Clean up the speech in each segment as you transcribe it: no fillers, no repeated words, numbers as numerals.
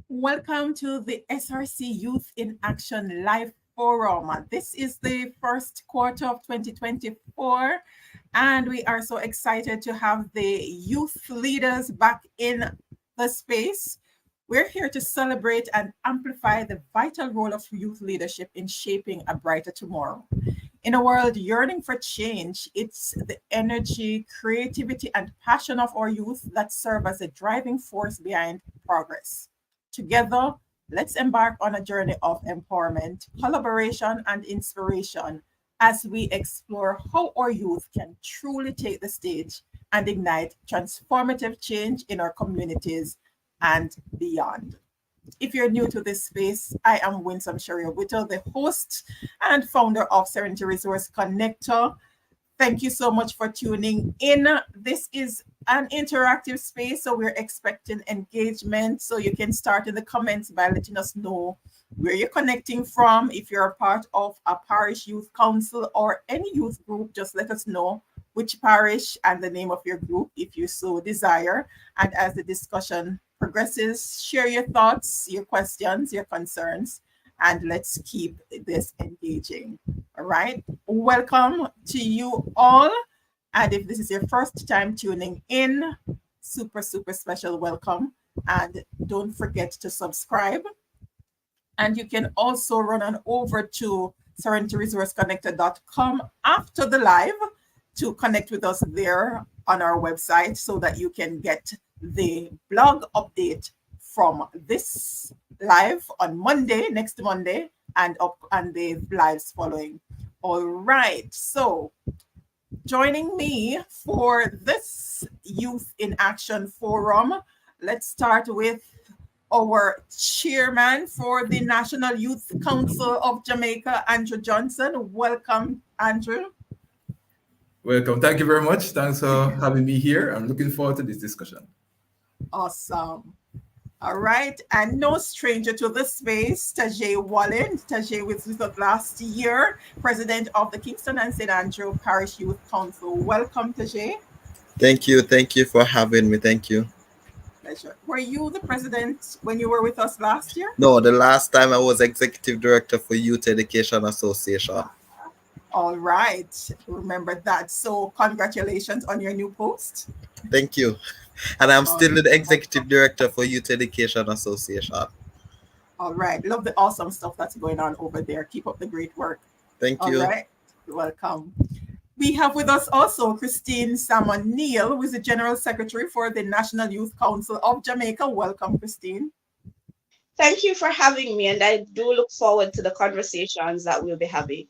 Welcome to the SRC Youth in Action Live Forum. This is the first quarter of 2024, and we are so excited to have the youth leaders back in the space. We're here to celebrate and amplify the vital role of youth leadership in shaping a brighter tomorrow. In a world yearning for change, it's the energy, creativity, and passion of our youth that serve as a driving force behind progress. Together, let's embark on a journey of empowerment, collaboration, and inspiration as we explore how our youth can truly take the stage and ignite transformative change in our communities and beyond. If you're new to this space, I am Winsome Sharia Whittle, the host and founder of Serenity Resource Connector. Thank you so much for tuning in. This is an interactive space, so we're expecting engagement. So you can start in the comments by letting us know where you're connecting from. If you're a part of a parish youth council or any youth group, just let us know which parish and the name of your group if you so desire. And as the discussion progresses, share your thoughts, your questions, your concerns, and let's keep this engaging. All right. Welcome to you all. And if this is your first time tuning in, super special welcome. And don't forget to subscribe. And you can also run on over to serenityresourceconnector.com after the live to connect with us there on our website so that you can get the blog update from this live on Monday, next Monday, and the lives following. All right. So joining me for this Youth in Action Forum, let's start with our chairman for the National Youth Council of Jamaica, Andrew Johnson. Welcome, Andrew. Welcome. Thank you very much. Thanks for having me here. I'm looking forward to this discussion. Awesome. All right. And no stranger to the space, Tajay Wallen. Tajay was with us last year, president of the Kingston and St. Andrew Parish Youth Council. Welcome, Tajay. Thank you. Thank you for having me. Thank you. Pleasure. Were you the president when you were with us last year? No, the last time I was executive director for Youth Education Association. All right. Remember that. So congratulations on your new post. Thank you. And I'm still the executive director for Youth Education Association. All right. Love the awesome stuff that's going on over there. Keep up the great work. Thank you. All right. You're welcome. We have with us also Christine Salmon Neal, who is the General Secretary for the National Youth Council of Jamaica. Welcome, Christine. Thank you for having me, and I do look forward to the conversations that we'll be having.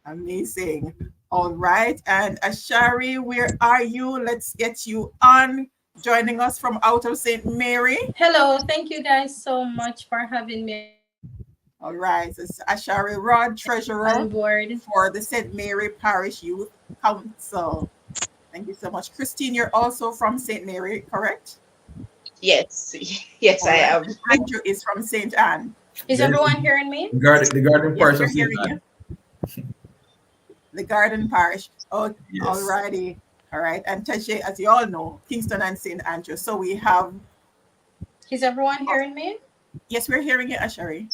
Amazing. All right. And Ashari, where are you? Let's get you on. Joining us from out of St. Mary. Hello. Thank you guys so much for having me. All right. It's Ashari Rod, Treasurer on board for the St. Mary Parish Youth Council. Thank you so much. Christine, you're also from St. Mary, correct? Yes. Yes, I am. Andrew is from St. Anne. Is everyone hearing me? The Garden Parish of St. Anne. The Garden Parish. Oh, yes. All righty. All right. And Tajay, as you all know, Kingston and St. Andrew. So we have... Is everyone hearing me? Yes, we're hearing you, Ashari.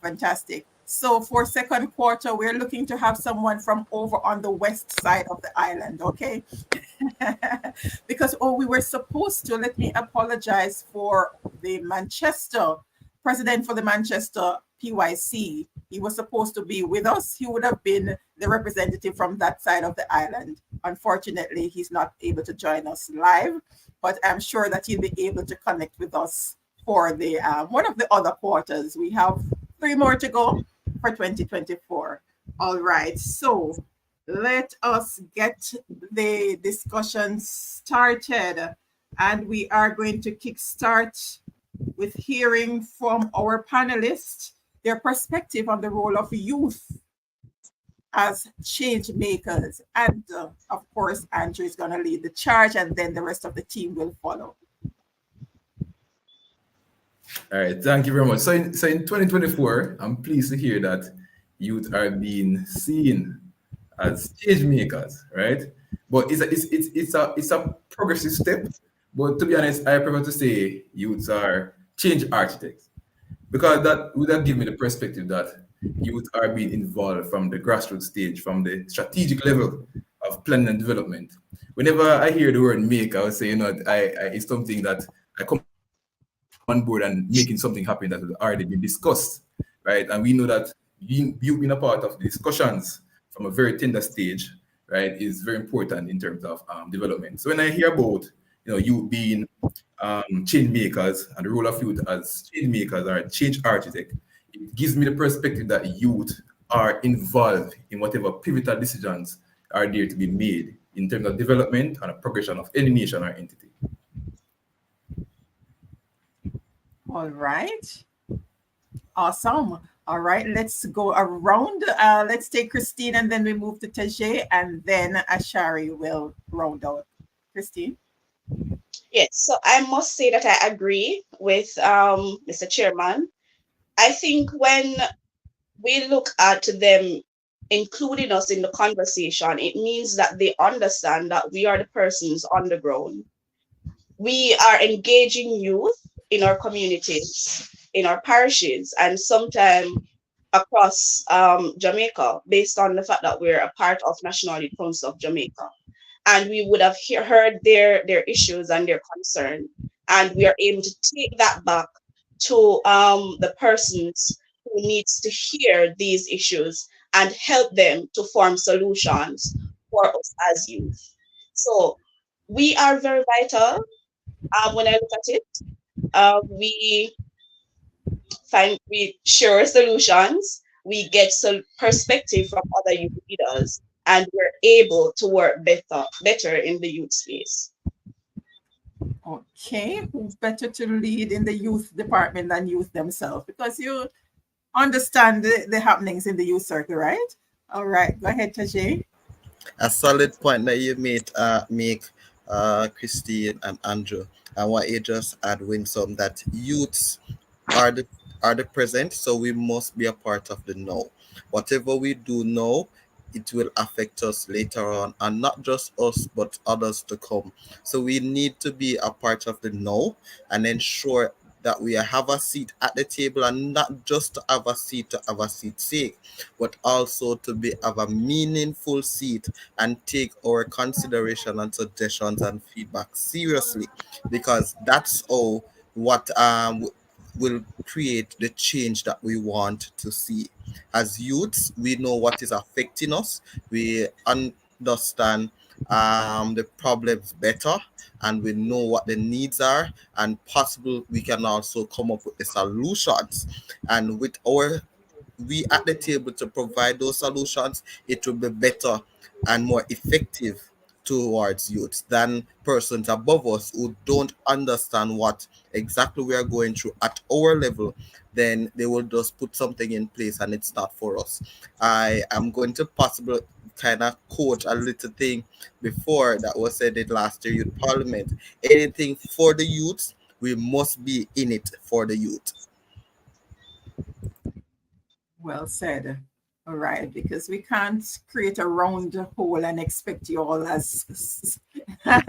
Fantastic. So for second quarter, we're looking to have someone from over on the west side of the island, okay? Because, we were supposed to, let me apologize for the Manchester, president for the Manchester PYC. He was supposed to be with us. He would have been the representative from that side of the island. Unfortunately, he's not able to join us live, but I'm sure that he'll be able to connect with us for the one of the other quarters. We have 3 more to go for 2024. All right, so let us get the discussion started. And we are going to kickstart with hearing from our panelists their perspective on the role of youth as change makers. And of course, Andrew is going to lead the charge, and then the rest of the team will follow. All right, thank you very much. So in 2024, I'm pleased to hear that youth are being seen as change makers, right? But it's a progressive step. But to be honest, I prefer to say youths are change architects because that would have given me the perspective that youth are being involved from the grassroots stage, from the strategic level of planning and development. Whenever I hear the word make, I would say, it's something that I come on board and making something happen that has already been discussed, right? And we know that you being a part of the discussions from a very tender stage, right, is very important in terms of development. So when I hear about, youth being change makers and the role of youth as change makers or change architect, it gives me the perspective that youth are involved in whatever pivotal decisions are there to be made in terms of development and a progression of any nation or entity. All right. Awesome. All right, let's go around. Let's take Christine and then we move to Tajay and then Ashari will round out. Christine? Yes, so I must say that I agree with Mr. Chairman. I think when we look at them including us in the conversation, it means that they understand that we are the persons on the ground. We are engaging youth in our communities, in our parishes, and sometimes across Jamaica, based on the fact that we're a part of National Youth Council of Jamaica. And we would have heard their issues and their concern. And we are able to take that back to the persons who needs to hear these issues and help them to form solutions for us as youth. So we are very vital when I look at it. We we share solutions, we get some perspective from other youth leaders, and we're able to work better in the youth space. Okay, who's better to lead in the youth department than youth themselves? Because you understand the happenings in the youth circle, right? All right, go ahead, Tajay. A solid point that you make, Christine and Andrew, and what you just add, Winsome, that youths are the present, so we must be a part of the now. Whatever we do now, it will affect us later on, and not just us, but others to come. So we need to be a part of the now and ensure that we have a seat at the table, and not just to have a seat's sake, but also to be have a meaningful seat and take our consideration and suggestions and feedback seriously, because that's all what will create the change that we want to see. As youths, we know what is affecting us. We understand the problems better, and we know what the needs are, and possible we can also come up with the solutions. And with our we at the table to provide those solutions, it will be better and more effective towards youth than persons above us who don't understand what exactly we are going through at our level. Then they will just put something in place and it's not for us. I am going to possibly kind of quote a little thing before that was said in last year youth parliament. Anything for the youth, we must be in it for the youth. Well said. All right, because we can't create a round hole and expect you all as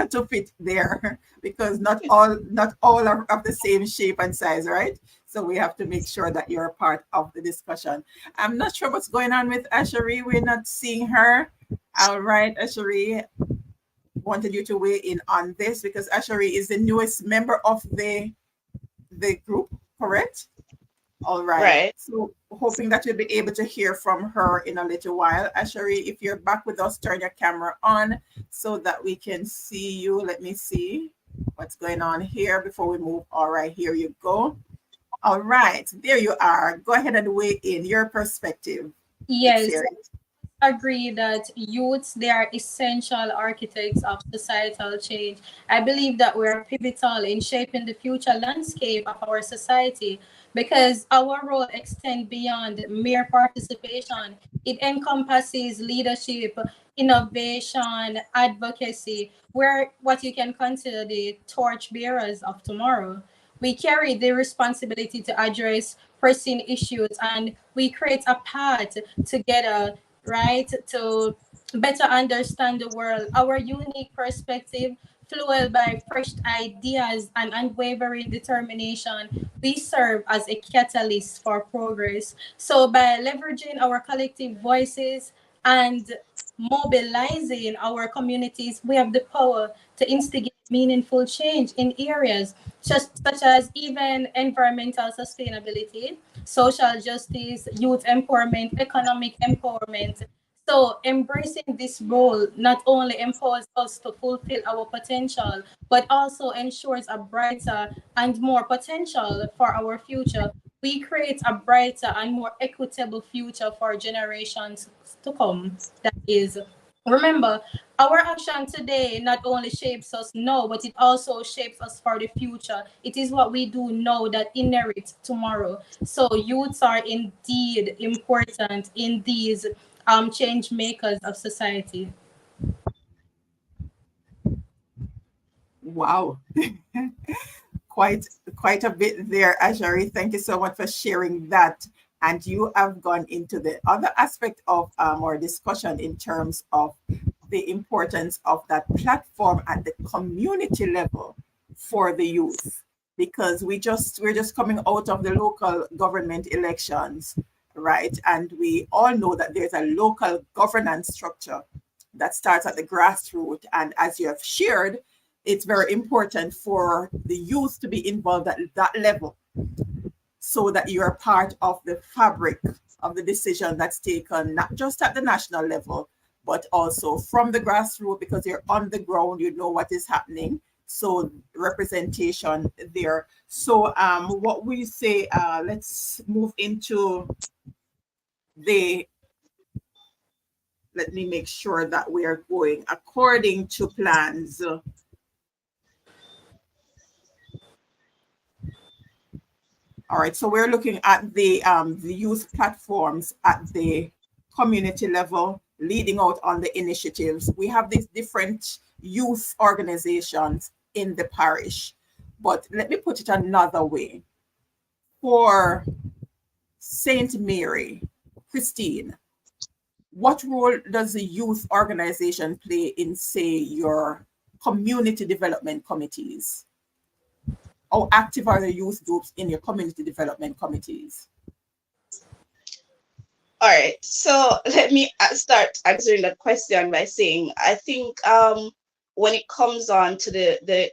to fit there, because not all are of the same shape and size, right? So we have to make sure that you're a part of the discussion. I'm not sure what's going on with Ashari. We're not seeing her. All right, Ashari, wanted you to weigh in on this because Ashari is the newest member of the group, correct? All right. Right. So hoping that you'll be able to hear from her in a little while. Ashari, if you're back with us, turn your camera on so that we can see you. Let me see what's going on here before we move. All right, here you go. All right, there you are. Go ahead and weigh in your perspective. Let's Yes, hear it. agree that youths, they are essential architects of societal change. I believe that we are pivotal in shaping the future landscape of our society because our role extends beyond mere participation. It encompasses leadership, innovation, advocacy. We're what you can consider the torch bearers of tomorrow. We carry the responsibility to address pressing issues, and we create a path together, right, to better understand the world. Our unique perspective, fueled by fresh ideas and unwavering determination, we serve as a catalyst for progress. So, by leveraging our collective voices and mobilizing our communities, we have the power to instigate meaningful change in areas such as even environmental sustainability, social justice, youth empowerment, economic empowerment. So, embracing this role not only empowers us to fulfill our potential, but also ensures a brighter and more potential for our future. We create a brighter and more equitable future for generations to come. That is, remember, our action today not only shapes us now, but it also shapes us for the future. It is what we do now that inherits tomorrow. So youths are indeed important in these change makers of society. Wow. quite quite a bit there, Ajari. Thank you so much for sharing that. And you have gone into the other aspect of our discussion in terms of the importance of that platform at the community level for the youth, because we're just coming out of the local government elections, right? And we all know that there's a local governance structure that starts at the grassroots. And as you have shared, it's very important for the youth to be involved at that level so that you're part of the fabric of the decision that's taken, not just at the national level, but also from the grassroots, because you're on the ground, you know what is happening. So representation there. So what we say, let's move into the, let me make sure that we are going according to plans. All right, so we're looking at the youth platforms at the community level, leading out on the initiatives. We have these different youth organizations in the parish, but let me put it another way. For Saint Mary, Christine, what role does the youth organization play in, say, your community development committees? How active are the youth groups in your community development committees? All right, so let me start answering that question by saying I think when it comes on to the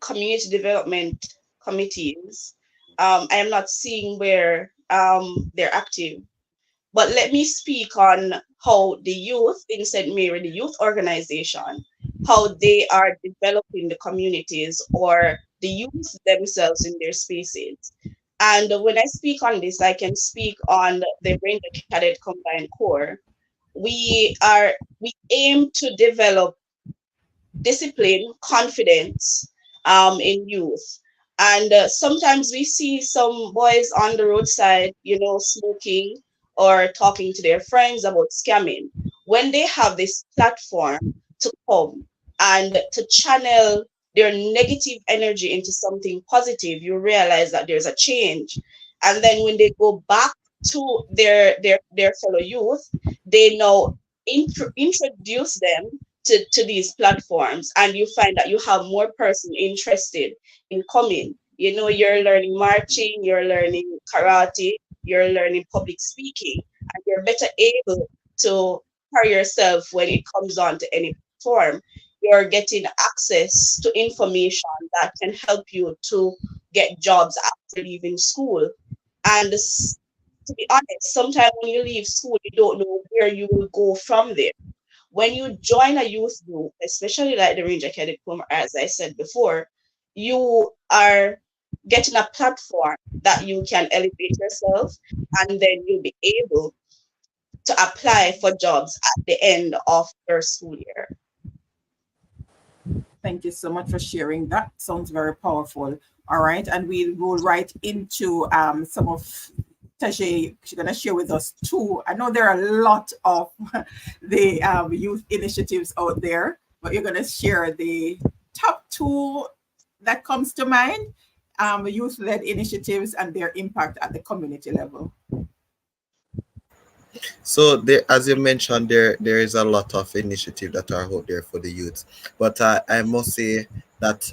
community development committees, I am not seeing where they're active. But let me speak on how the youth in St. Mary, the youth organization, how they are developing the communities or the youth themselves in their spaces. And when I speak on this, I can speak on the Ranger Cadet Combined Core. We aim to develop discipline, confidence in youth. And sometimes we see some boys on the roadside, smoking or talking to their friends about scamming. When they have this platform to come and to channel their negative energy into something positive, you realize that there's a change. And then when they go back to their fellow youth, they now introduce them to these platforms, and you find that you have more person interested in coming. You're learning marching, you're learning karate, you're learning public speaking, and you're better able to carry yourself when it comes on to any platform. You're getting access to information that can help you to get jobs after leaving school. And to be honest, sometimes when you leave school, you don't know where you will go from there. When you join a youth group, especially like the Ranger Cadet Program, as I said before, you are getting a platform that you can elevate yourself, and then you'll be able to apply for jobs at the end of your school year. Thank you so much for sharing. That sounds very powerful. All right, and we'll go right into some of Tajay. She's going to share with us too. I know there are a lot of the youth initiatives out there, but you're going to share the top two that comes to mind. youth-led initiatives and their impact at the community level. So there, as you mentioned, there is a lot of initiative that are out there for the youth, but I must say that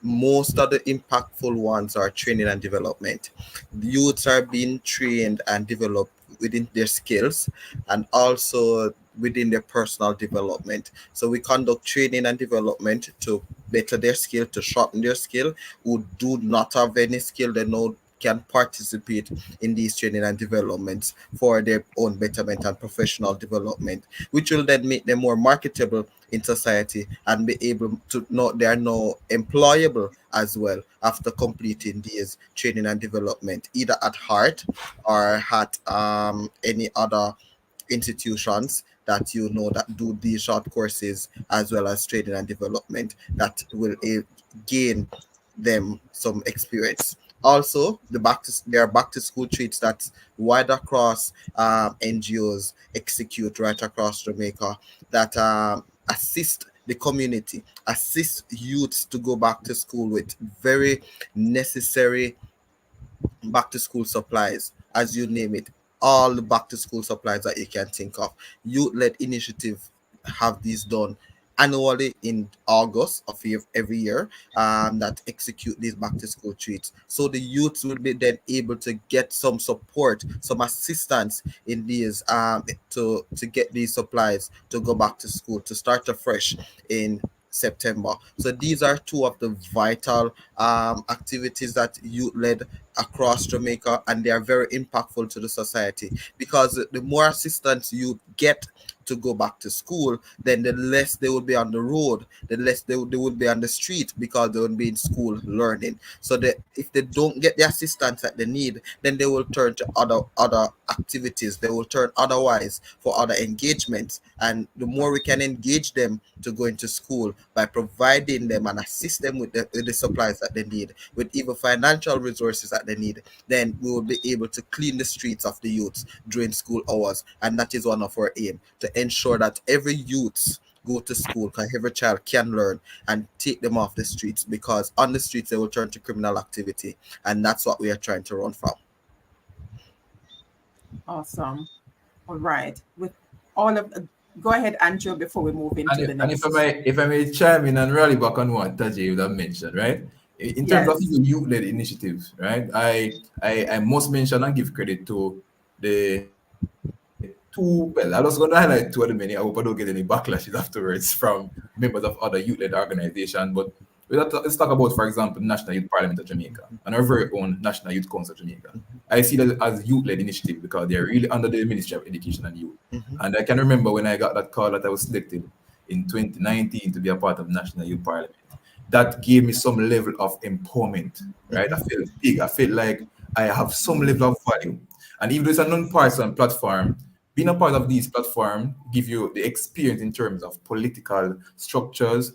most of the impactful ones are training and development. The youths are being trained and developed within their skills and also within their personal development. So we conduct training and development to better their skill, to sharpen their skill. Who do not have any skill, they know can participate in these training and developments for their own betterment and professional development, which will then make them more marketable in society and be able to know they are now employable as well after completing these training and development, either at heart or at any other institutions that you know that do these short courses as well as training and development that will gain them some experience. Also, there are back to school treats that wide across NGOs execute right across Jamaica that assist the community, assist youths to go back to school with very necessary back to school supplies, as you name it, all the back to school supplies that you can think of. Youth led initiative have these done annually in August of every year, that execute these back to school treats. So the youths will be then able to get some support, some assistance in these to get these supplies to go back to school, to start afresh in September. So these are two of the vital activities that youth led across Jamaica, and they are very impactful to the society because the more assistance you get to go back to school, then the less they will be on the road, the less they would be on the street because they will be in school learning. So that if they don't get the assistance that they need, then they will turn to other activities. They will turn otherwise for other engagements. And the more we can engage them to go into school by providing them and assist them with the supplies that they need, with even financial resources that they need, then we will be able to clean the streets of the youths during school hours. And that is one of our aim, to ensure that every youth go to school, because every child can learn, and take them off the streets, because on the streets they will turn to criminal activity, and that's what we are trying to run from. Awesome. All right. With all of go ahead, Andrew, before we move into the And if I next. may, if I may chime in and rally back on what Tajay would have mentioned, right? In terms of Yes. youth-led initiatives, right? I must mention and give credit to the two. Well, I was going to highlight two of the many. I hope I don't get any backlashes afterwards from members of other youth-led organizations. But let's talk about, for example, National Youth Parliament of Jamaica and our very own National Youth Council of Jamaica. I see that as youth-led initiative because they're really under the Ministry of Education and Youth. Mhm. And I can remember when I got that call that I was selected in 2019 to be a part of National Youth Parliament. That gave me some level of empowerment, right? I felt big. I felt like I have some level of value. And even though it's a non-partisan platform, being a part of these platforms give you the experience in terms of political structures,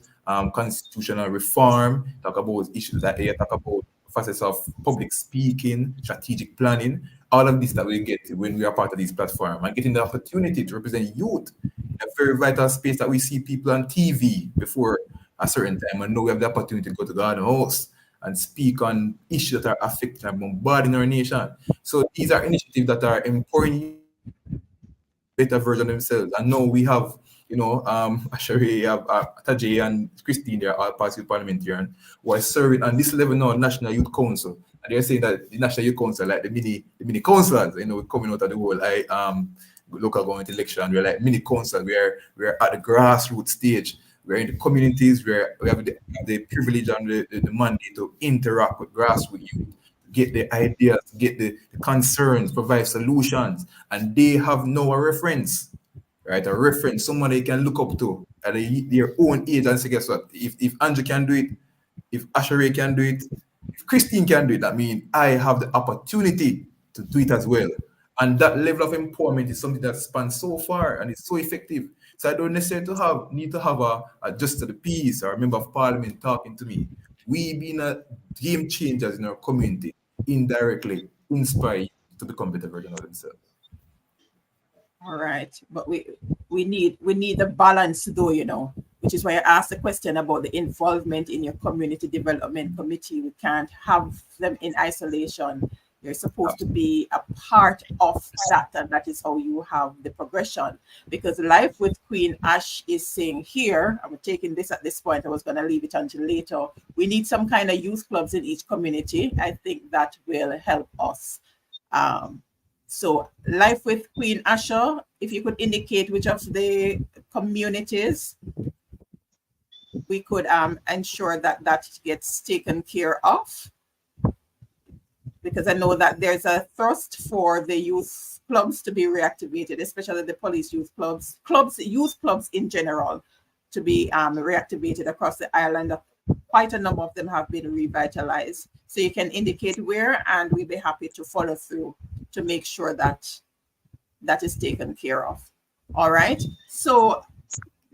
constitutional reform, talk about issues that you talk about facets of public speaking, strategic planning, all of this that we get when we are part of these platforms and getting the opportunity to represent youth in a very vital space that we see people on TV before a certain time. And now we have the opportunity to go to Garden House and speak on issues that are affecting and bombarding our nation. So these are initiatives that are empowering youth better version of themselves. And now we have, Ashari, Tajay and Christine, they're all past youth parliamentarian who are serving on this level now, National Youth Council. And they're saying that the National Youth Council, like the mini councils, coming out of the whole local government election, we're like mini council, we're at the grassroots stage. We're in the communities where we have the privilege and the mandate to interact with grassroots youth, get the ideas, get the concerns, provide solutions, and they have no reference, right? A reference, someone they can look up to at their own age and say, guess what? If Andrew can do it, if Asheray can do it, if Christine can do it, that means I have the opportunity to do it as well. And that level of empowerment is something that spans so far and it's so effective. So I don't necessarily need to have a just to the peace or a member of parliament talking to me. We being a game changers in our community indirectly inspire you to become better version of themselves. All right. But we need the balance though, which is why I asked the question about the involvement in your community development committee. We can't have them in isolation. They're supposed to be a part of that, and that is how you have the progression. Because Life with Queen Ash is saying here, I'm taking this at this point, I was going to leave it until later. We need some kind of youth clubs in each community. I think that will help us. So Life with Queen Asha, if you could indicate which of the communities we could ensure that that gets taken care of, because I know that there's a thrust for the youth clubs to be reactivated, especially the police youth clubs, youth clubs in general, to be reactivated across the island. Quite a number of them have been revitalized. So you can indicate where, and we'll be happy to follow through to make sure that that is taken care of. All right. So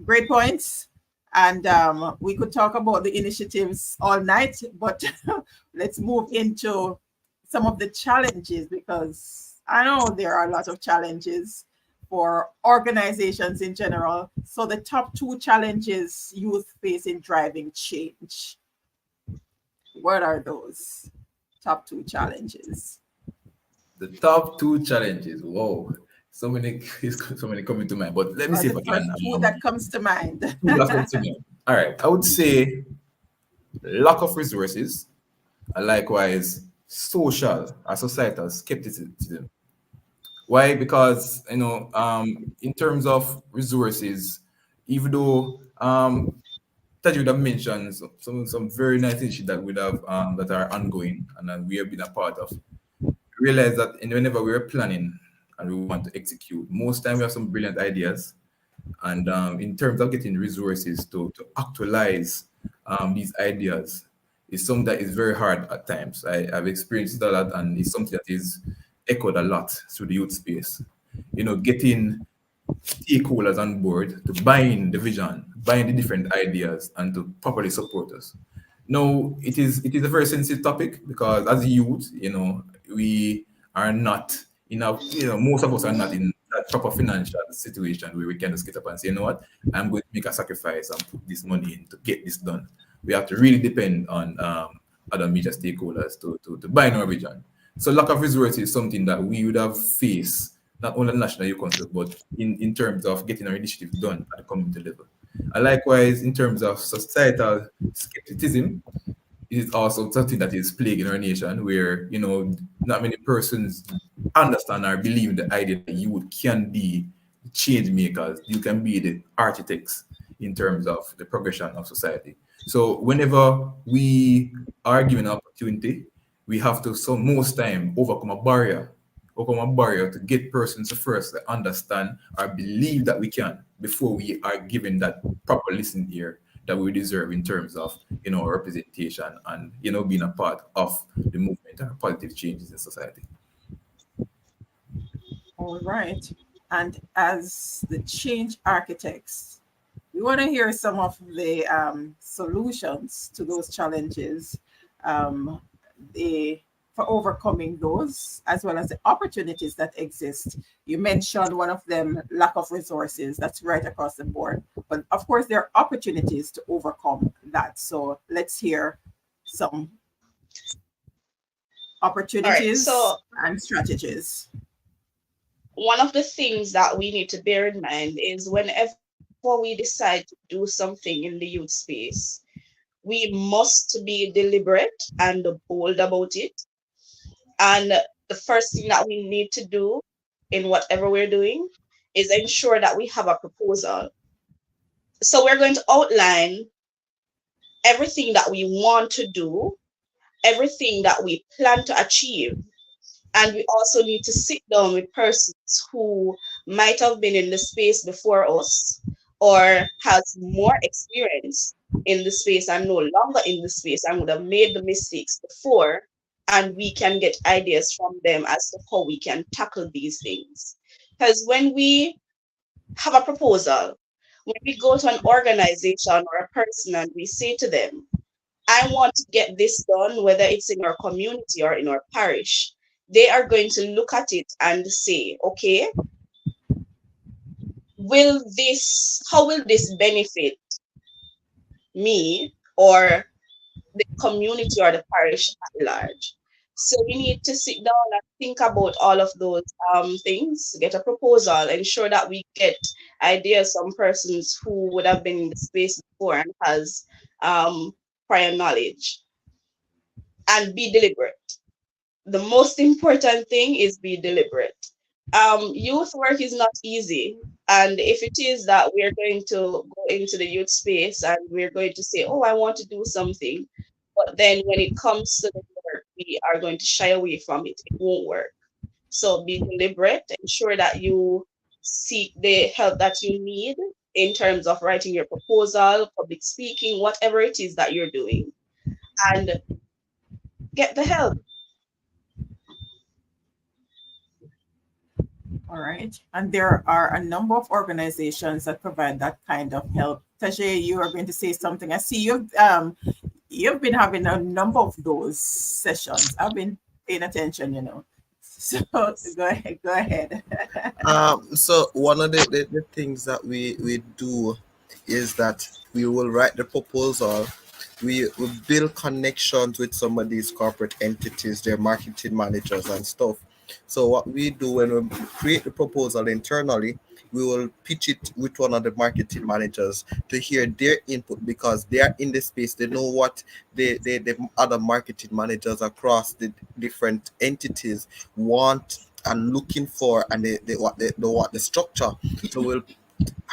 great points. And we could talk about the initiatives all night, but let's move into some of the challenges, because I know there are a lot of challenges for organizations in general. So the top 2 challenges youth face in driving change. What are those top 2 challenges? The top 2 challenges. Whoa, so many, so many coming to mind. But let me Or see if the I first can. 2 that comes to mind. That comes to mind. All right, I would say lack of resources, and likewise social or societal skepticism. Why? Because in terms of resources, even though Taj would have mentioned some very nice issues that would have that are ongoing and that we have been a part of. Realize that whenever we're planning and we want to execute, most time we have some brilliant ideas, and in terms of getting resources to actualize these ideas, is something that is very hard at times. I've experienced it a lot, and it's something that is echoed a lot through the youth space. Getting stakeholders on board to buy in the vision, buy in the different ideas, and to properly support us. No, it is a very sensitive topic because as youth, we are not most of us are not in that proper financial situation where we can just get up and say, you know what, I'm going to make a sacrifice and put this money in to get this done. We have to really depend on other major stakeholders to buy in our vision. So lack of resources is something that we would have faced not only at national youth council, but in terms of getting our initiative done at the community level. And likewise, in terms of societal skepticism, it is also something that is plaguing our nation, where not many persons understand or believe in the idea that you can be the change makers, you can be the architects in terms of the progression of society. So whenever we are given an opportunity, we have to most time overcome a barrier to get persons to first understand or believe that we can before we are given that proper listening ear that we deserve in terms of representation and being a part of the movement and positive changes in society. All right. And as the change architects, we want to hear some of the solutions to those challenges, the for overcoming those, as well as the opportunities that exist. You mentioned one of them, lack of resources. That's right across the board. But of course, there are opportunities to overcome that. So let's hear some All right. opportunities So and strategies. one of the things that we need to bear in mind is whenever we decide to do something in the youth space, we must be deliberate and bold about it. And the first thing that we need to do in whatever we're doing is ensure that we have a proposal. So we're going to outline everything that we want to do, everything that we plan to achieve. And we also need to sit down with persons who might have been in the space before us or has more experience in the space and no longer in the space and would have made the mistakes before. And we can get ideas from them as to how we can tackle these things. Because when we have a proposal, when we go to an organization or a person and we say to them, I want to get this done, whether it's in our community or in our parish, they are going to look at it and say, okay, how will this benefit me or the community or the parish at large. So we need to sit down and think about all of those things, get a proposal, ensure that we get ideas from persons who would have been in the space before and has um, prior knowledge, and be deliberate. The most important thing is be deliberate. Youth work is not easy. And if it is that we're going to go into the youth space and we're going to say, oh, I want to do something, but then when it comes to the work, we are going to shy away from it, it won't work. So be deliberate, ensure that you seek the help that you need in terms of writing your proposal, public speaking, whatever it is that you're doing, and get the help. All right. And there are a number of organizations that provide that kind of help. Tajay, you are going to say something. I see you've been having a number of those sessions. I've been paying attention, you know. So go ahead, go ahead. So one of the things that we do is that we will write the proposal. We build connections with some of these corporate entities, their marketing managers and stuff. So what we do when we create the proposal internally, we will pitch it with one of the marketing managers to hear their input because they are in the space. They know what the other marketing managers across the different entities want and looking for, and they want the structure. So we'll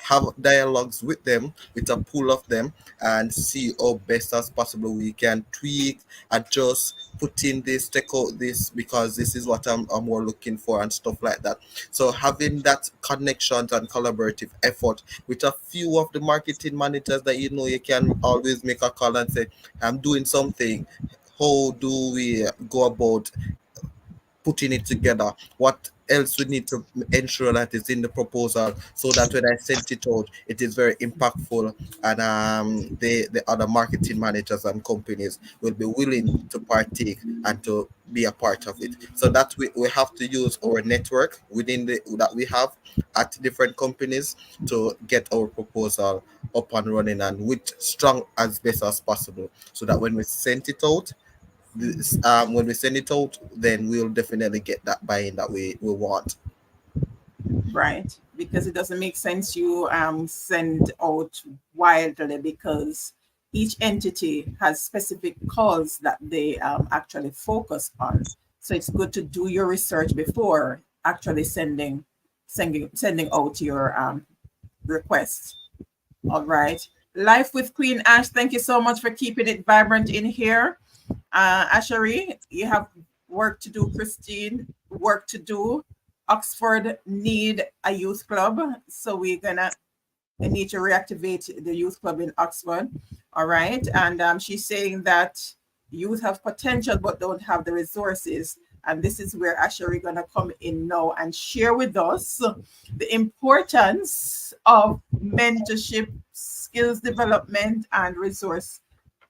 have dialogues with them, with a pool of them, and see how best as possible we can tweak, adjust, put in this, take out this because this is what I'm more looking for and stuff like that. So having that connections and collaborative effort with a few of the marketing managers that you know you can always make a call and say, I'm doing something. How do we go about putting it together? What else we need to ensure that is in the proposal so that when I send it out, it is very impactful, and the other marketing managers and companies will be willing to partake and to be a part of it. So that we have to use our network within the that we have at different companies to get our proposal up and running and with strong as best as possible, so that when we send it out, when we send it out, then we'll definitely get that buy-in that we want. Right. Because it doesn't make sense you send out wildly because each entity has specific calls that they actually focus on. So it's good to do your research before actually sending out your request. All right. Life with Queen Ash, thank you so much for keeping it vibrant in here. Ashari, you have work to do. Christine, work to do. Oxford need a youth club, so we're gonna need to reactivate the youth club in Oxford. All right, and she's saying that youth have potential but don't have the resources, and this is where Ashari gonna come in now and share with us the importance of mentorship, skills development, and resource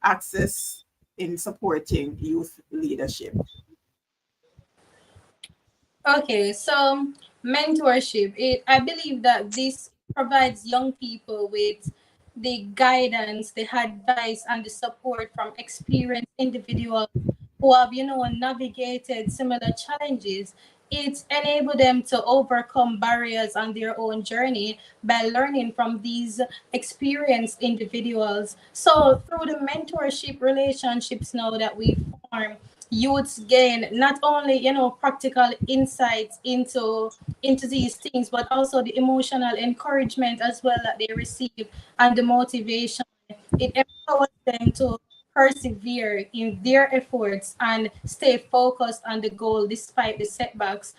access in supporting youth leadership. Okay, so mentorship, I believe that this provides young people with the guidance, the advice, and the support from experienced individuals who have, navigated similar challenges. It enables them to overcome barriers on their own journey by learning from these experienced individuals. So through the mentorship relationships now that we form, youths gain not only practical insights into these things, but also the emotional encouragement as well that they receive, and the motivation. It empowers them to persevere in their efforts and stay focused on the goal despite the setbacks.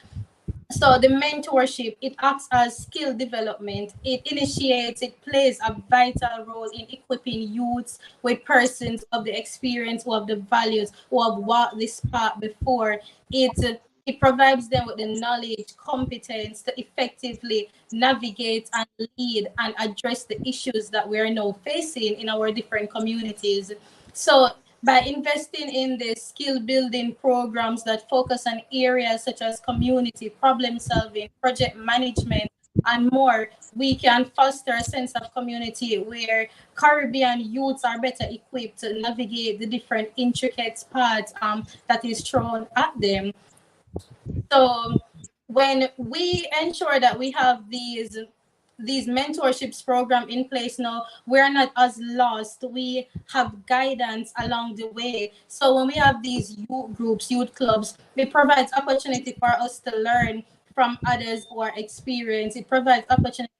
So the mentorship, it acts as skill development. It initiates, it plays a vital role in equipping youths with persons of the experience, who have the values, who have walked this path before. It provides them with the knowledge, competence to effectively navigate and lead and address the issues that we are now facing in our different communities. So by investing in the skill building programs that focus on areas such as community problem solving, project management, and more, we can foster a sense of community where Caribbean youths are better equipped to navigate the different intricate paths that is thrown at them. So when we ensure that we have these mentorships program in place now, we're not as lost. We have guidance along the way. So when we have these youth groups, youth clubs, it provides opportunity for us to learn from others or experience. It provides opportunity.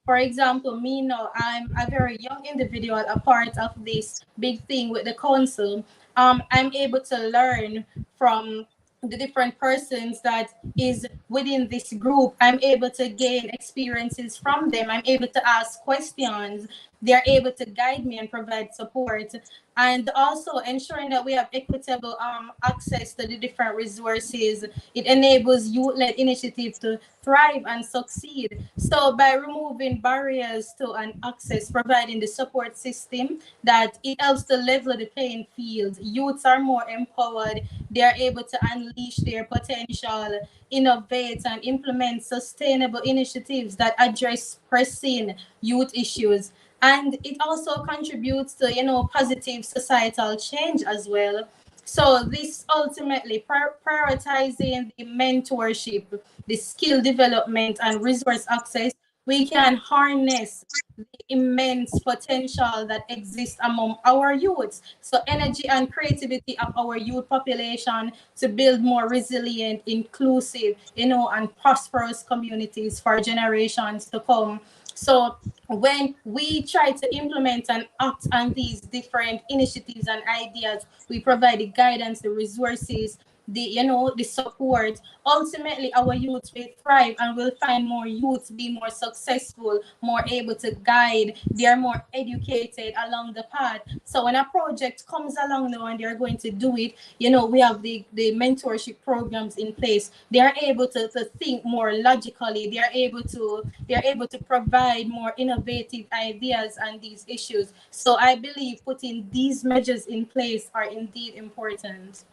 For example, me now, I'm a very young individual, a part of this big thing with the council. I'm able to learn from the different persons that is within this group. I'm able to gain experiences from them. I'm able to ask questions. They're able to guide me and provide support. And also ensuring that we have equitable access to the different resources. It enables youth-led initiative to thrive and succeed. So by removing barriers to an access, providing the support system, that it helps to level the playing field. Youths are more empowered. They are able to unleash their potential, innovate, and implement sustainable initiatives that address pressing youth issues. And it also contributes to, positive societal change as well. So this ultimately prioritizing the mentorship, the skill development, and resource access, we can harness the immense potential that exists among our youths. So energy and creativity of our youth population to build more resilient, inclusive, and prosperous communities for generations to come. So when we try to implement and act on these different initiatives and ideas, we provide the guidance, the resources, the support. Ultimately, our youth will thrive and will find more youth be more successful, more able to guide. They are more educated along the path. So when a project comes along now and they're going to do it, we have the mentorship programs in place. They are able to think more logically. They are able to provide more innovative ideas on these issues. So I believe putting these measures in place are indeed important.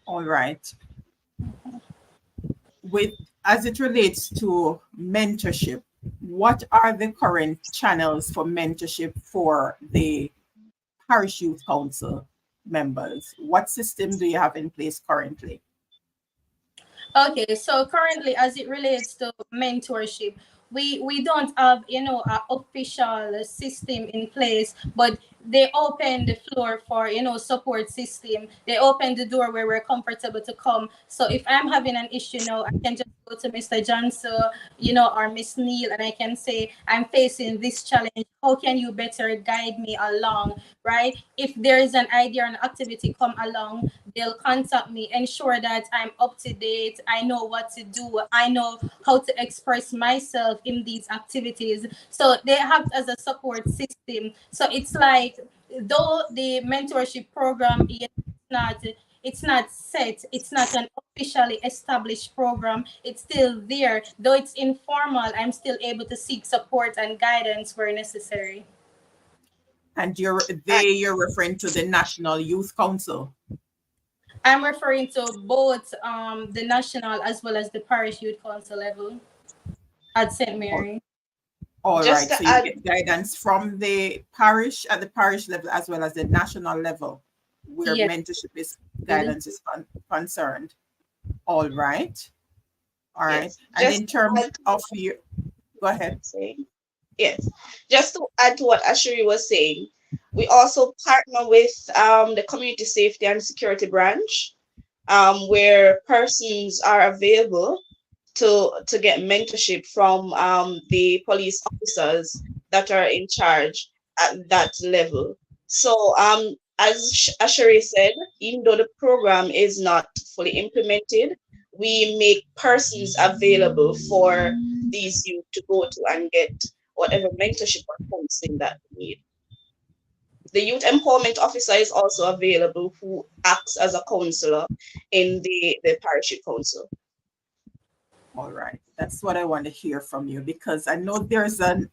All right. With as it relates to mentorship, what are the current channels for mentorship for the Parish Youth Council members? What system do you have in place currently? Okay, so currently, as it relates to mentorship, we don't have an official system in place, but they open the floor for support system. They open the door where we're comfortable to come. So if I'm having an issue now, I can just go to Mr. Johnson, or Miss Neil, and I can say I'm facing this challenge. How can you better guide me along, right? If there is an idea or an activity come along, they'll contact me, ensure that I'm up to date. I know what to do. I know how to express myself in these activities. So they act as a support system. So it's like, though the mentorship program is not it's not set, it's not an officially established program, it's still there. Though it's informal, I'm still able to seek support and guidance where necessary. And And you're referring to the National Youth Council. I'm referring to both the national as well as the parish youth council level at St. All Mary. all just right. to So you add, get guidance from the parish at the parish level as well as the national level where Yes. mentorship is guidance is concerned. All right. All right. yes, And just in to terms add to of what your, go ahead. I'm saying. Yes, just to add to what Ashuri was saying, we also partner with the Community Safety and Security Branch, where persons are available to get mentorship from the police officers that are in charge at that level. So, as Ashari said, even though the program is not fully implemented, we make persons available for these youth to go to and get whatever mentorship or counseling that they need. The youth empowerment officer is also available, who acts as a counselor in the parish council. All right. That's what I want to hear from you because I know there's an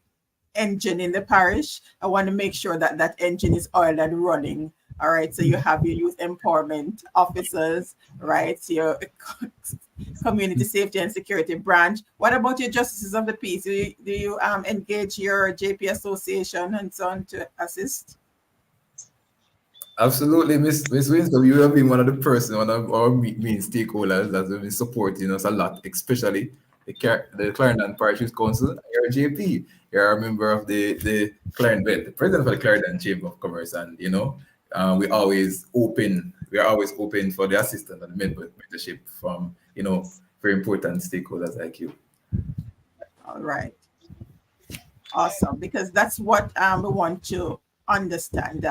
engine in the parish. I want to make sure that that engine is oiled and running. All right. So you have your youth empowerment officers, right? So community safety and security branch. What about your justices of the peace? Do you engage your JP association and so on to assist? Absolutely, Miss Winston. You have been one of the person, one of our main stakeholders that have been supporting us a lot, especially the Clarendon Parishes Council. You're a JP. You're a member of the Clarendon, well, the president of the Clarendon Chamber of Commerce, and we always open. We are always open for the assistance and mentorship from very important stakeholders like you. All right. Awesome, because that's what we want to understand.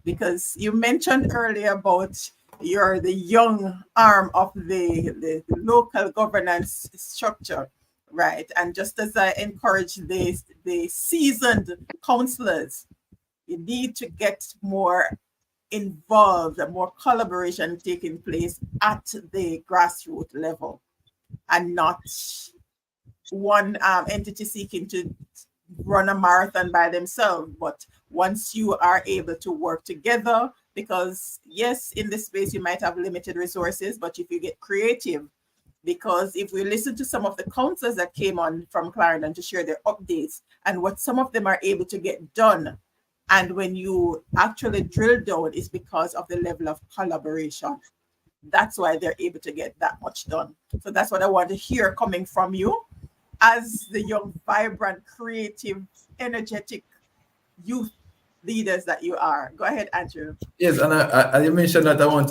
Because you mentioned earlier about you're the young arm of the local governance structure, right? And just as I encourage the seasoned councillors, you need to get more involved and more collaboration taking place at the grassroots level, and not one entity seeking to run a marathon by themselves. But once you are able to work together, because yes, in this space you might have limited resources, but if you get creative, because if we listen to some of the councillors that came on from Clarendon to share their updates and what some of them are able to get done, and when you actually drill down, it's because of the level of collaboration. That's why they're able to get that much done. So that's what I want to hear coming from you as the young, vibrant, creative, energetic youth leaders that you are. Go ahead, Andrew. Yes, and I mentioned that I want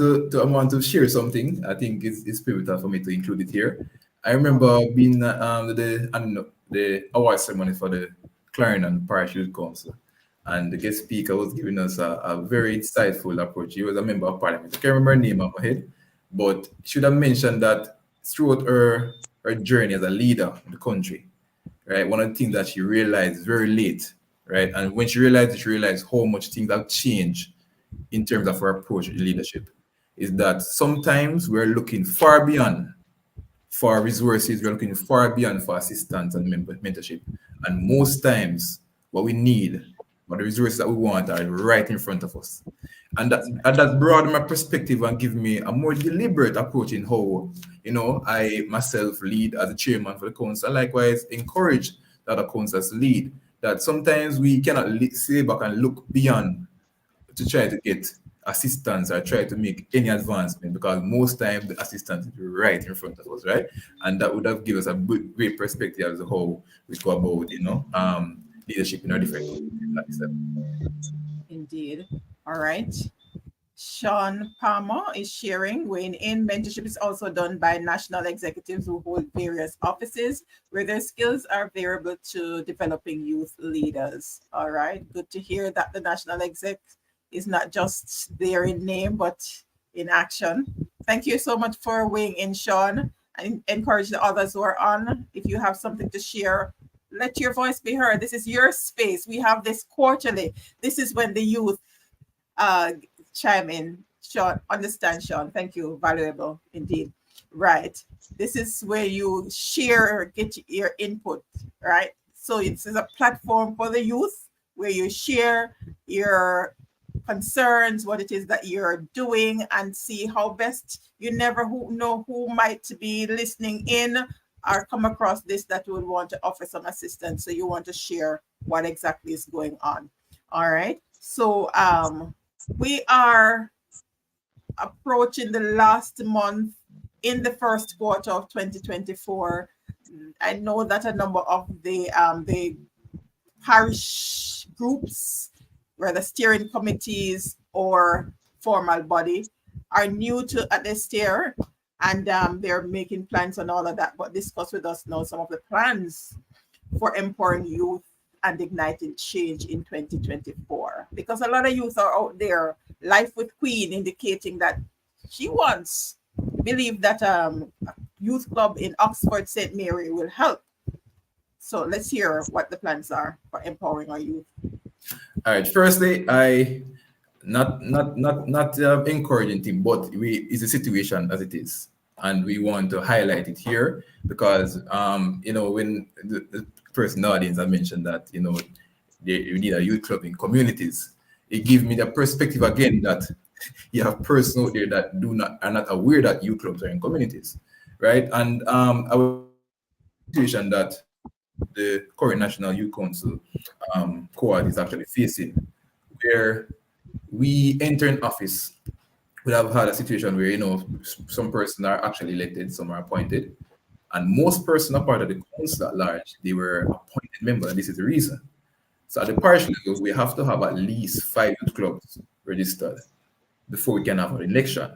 to share something. I think it's pivotal for me to include it here. I remember being the award ceremony for the Clarendon Parish Youth Council, and the guest speaker was giving us a very insightful approach. He was a member of parliament. I can't remember her name off my head, but should have mentioned that throughout her journey as a leader in the country, right? One of the things that she realized very late, right? And when she realized it, she realized how much things have changed in terms of her approach to leadership, is that sometimes we're looking far beyond for resources, we're looking far beyond for assistance and mentorship. And most times what we need, what the resources that we want are right in front of us. And that broadened my perspective and give me a more deliberate approach in how, I myself lead as a chairman for the council. Likewise, encourage the other councils to lead. That sometimes we cannot sit back and look beyond to try to get assistance or try to make any advancement, because most times the assistance is right in front of us, right? And that would have given us a great perspective as to how we go about, leadership in our different countries. Indeed. All right. Sean Palmer is sharing, weighing in. Mentorship is also done by national executives who hold various offices where their skills are variable to developing youth leaders. All right. Good to hear that the national exec is not just there in name, but in action. Thank you so much for weighing in, Sean. I encourage the others who are on, if you have something to share, let your voice be heard. This is your space. We have this quarterly. This is when the youth chime in. Sean, understand, Sean. Thank you. Valuable indeed. Right. This is where you share, get your input, right? So it's a platform for the youth where you share your concerns, what it is that you're doing, and see how best. You never know who might be listening in or come across this that would want to offer some assistance. So you want to share what exactly is going on. All right. So we are approaching the last month in the first quarter of 2024. I know that a number of the parish groups, whether steering committees or formal body, are new to at this year, and they're making plans on all of that. But discuss with us now some of the plans for empowering youth and igniting change in 2024. Because a lot of youth are out there, Life with Queen indicating that she believe that a youth club in Oxford St. Mary will help. So let's hear what the plans are for empowering our youth. All right. Firstly, I not encouraging thing, but it's a situation as it is, and we want to highlight it here because when the person in the audience I mentioned that we need a youth club in communities, it gives me the perspective again that you have persons out there that are not aware that youth clubs are in communities, right? And I was situation that the current National Youth Council cohort is actually facing, where we enter in office, we have had a situation where some persons are actually elected, some are appointed, and most persons are part of the council at large. They were appointed members, and this is the reason. So at the parish level, we have to have at least 5 youth clubs registered before we can have an election.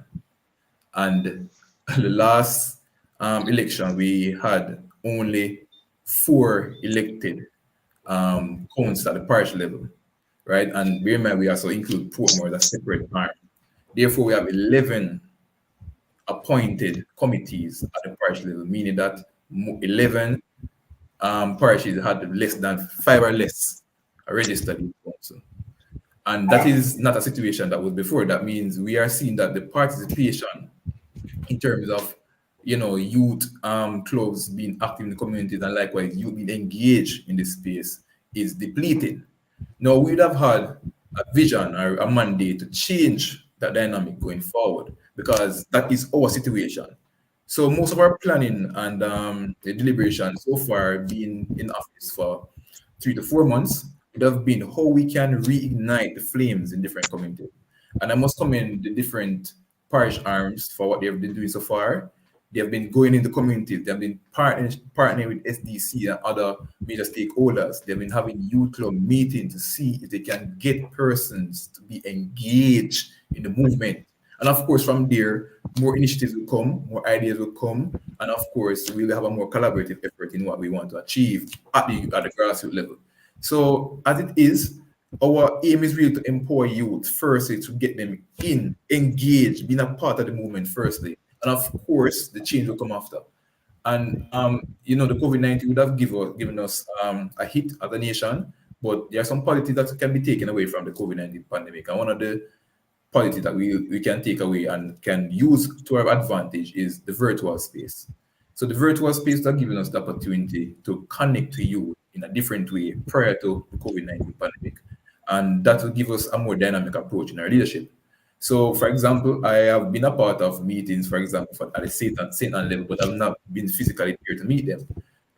And the last election, we had only 4 elected councils at the parish level, right? And remember, we also include Portmore as a separate arm. Therefore, we have 11 appointed committees at the parish level, meaning that 11 parishes had less than 5 or less registered youth council. And that is not a situation that was before. That means we are seeing that the participation in terms of youth clubs being active in the communities and likewise youth being engaged in this space is depleting. Now we'd have had a vision or a mandate to change that dynamic going forward because that is our situation. So most of our planning and the deliberation so far being in office for 3 to 4 months would have been how we can reignite the flames in different communities. And I must commend the different parish arms for what they have been doing so far. They have been going in the communities. They have been partnering with SDC and other major stakeholders. They've been having youth club meetings to see if they can get persons to be engaged in the movement. And of course, from there, more initiatives will come, more ideas will come, and of course, we'll have a more collaborative effort in what we want to achieve at the grassroots level. So, as it is, our aim is really to empower youth, firstly, to get them engaged, being a part of the movement, firstly. And of course, the change will come after. And, the COVID-19 would have given us a hit as a nation, but there are some policies that can be taken away from the COVID-19 pandemic. And one of the policy that we can take away and can use to our advantage is the virtual space. So the virtual space that giving us the opportunity to connect to you in a different way prior to the COVID-19 pandemic. And that will give us a more dynamic approach in our leadership. So, for example, I have been a part of meetings, for example, at the St. Anne level, but I've not been physically here to meet them,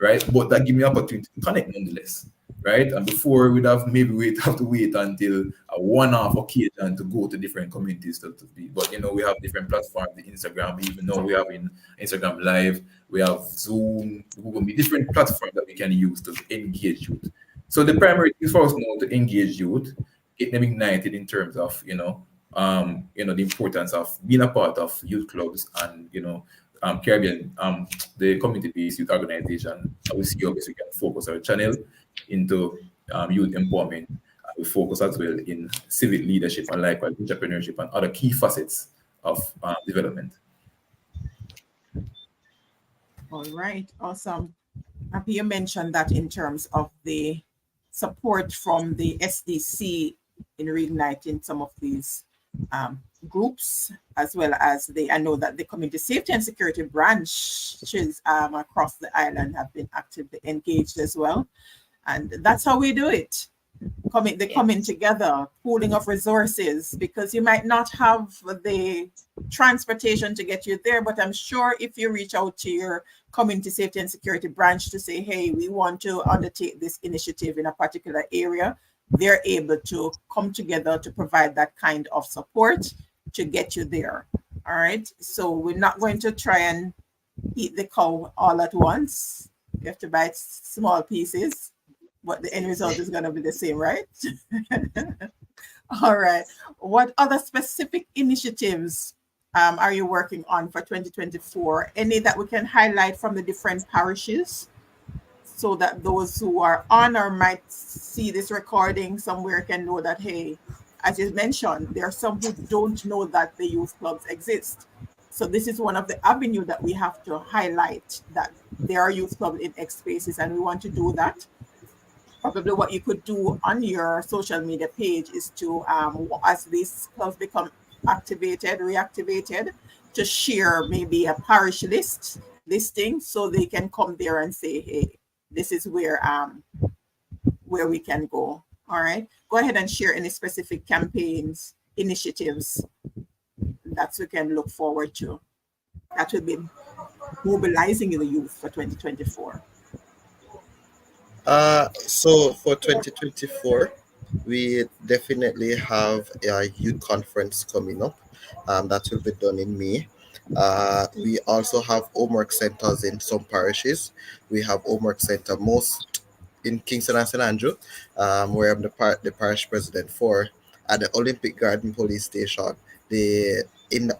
right? But that gives me opportunity to connect nonetheless, right? And before we'd have have to wait until a one-off occasion to go to different communities to be. But we have different platforms, the Instagram, we even know we have in Instagram Live, we have Zoom, Google Meet, different platforms that we can use to engage youth. So the primary thing for us now to engage youth, get them ignited in terms of the importance of being a part of youth clubs and Caribbean the community-based youth organization. We see obviously we can focus our channel into youth empowerment. We focus as well in civic leadership and likewise entrepreneurship and other key facets of development. All right, awesome. Happy you mentioned that in terms of the support from the SDC in reigniting some of these groups, as well as I know that the community safety and security branches across the island have been actively engaged as well. And that's how we do it. Coming together, pooling of resources, because you might not have the transportation to get you there, but I'm sure if you reach out to your community safety and security branch to say, hey, we want to undertake this initiative in a particular area, they're able to come together to provide that kind of support to get you there. All right. So we're not going to try and eat the cow all at once. You have to buy small pieces, but the end result is going to be the same, right? All right. What other specific initiatives are you working on for 2024? Any that we can highlight from the different parishes, so that those who are on or might see this recording somewhere can know that, hey, as you mentioned, there are some who don't know that the youth clubs exist. So this is one of the avenues that we have to highlight, that there are youth clubs in X spaces, and we want to do that. Probably what you could do on your social media page is to, as these clubs become reactivated, to share maybe a parish listing, so they can come there and say, hey, this is where we can go. All right. Go ahead and share any specific campaigns, initiatives that we can look forward to. That would be mobilizing the youth for 2024? So for 2024, we definitely have a youth conference coming up. That will be done in May. We also have homework centers in some parishes. We have homework center most in Kingston and St. Andrew, where I'm the parish president for. At the Olympic Garden Police Station, they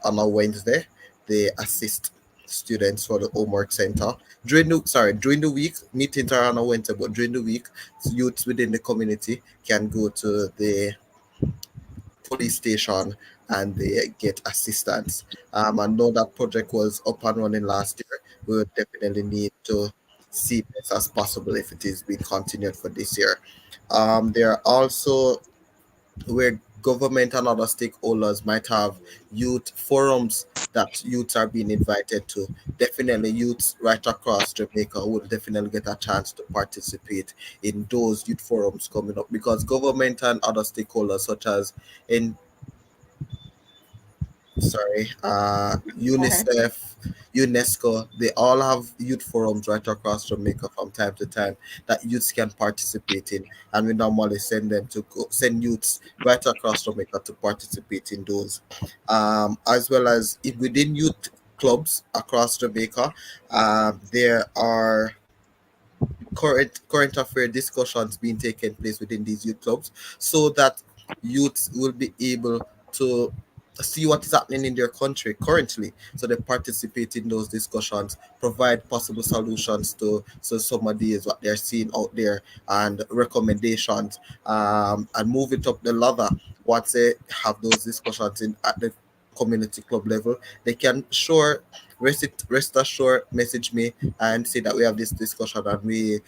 on a Wednesday they assist students for the homework center. During the week, meetings are on a Wednesday, but during the week, youths within the community can go to the police station and they get assistance. I know that project was up and running last year. We would definitely need to see this as possible if it is being continued for this year. There are also where government and other stakeholders might have youth forums that youths are being invited to. Definitely, youths right across Jamaica will definitely get a chance to participate in those youth forums coming up because government and other stakeholders, such as in Go ahead. UNICEF, UNESCO, they all have youth forums right across Jamaica from time to time that youths can participate in, and we normally send youths right across Jamaica to participate in those, as well as within youth clubs across Jamaica. There are current affair discussions being taken place within these youth clubs so that youths will be able to see what is happening in their country currently, so they participate in those discussions, provide possible solutions to so some of these what they're seeing out there and recommendations, and move it up the ladder. Once they have those discussions in at the community club level, they can rest assured message me and say that we have this discussion and we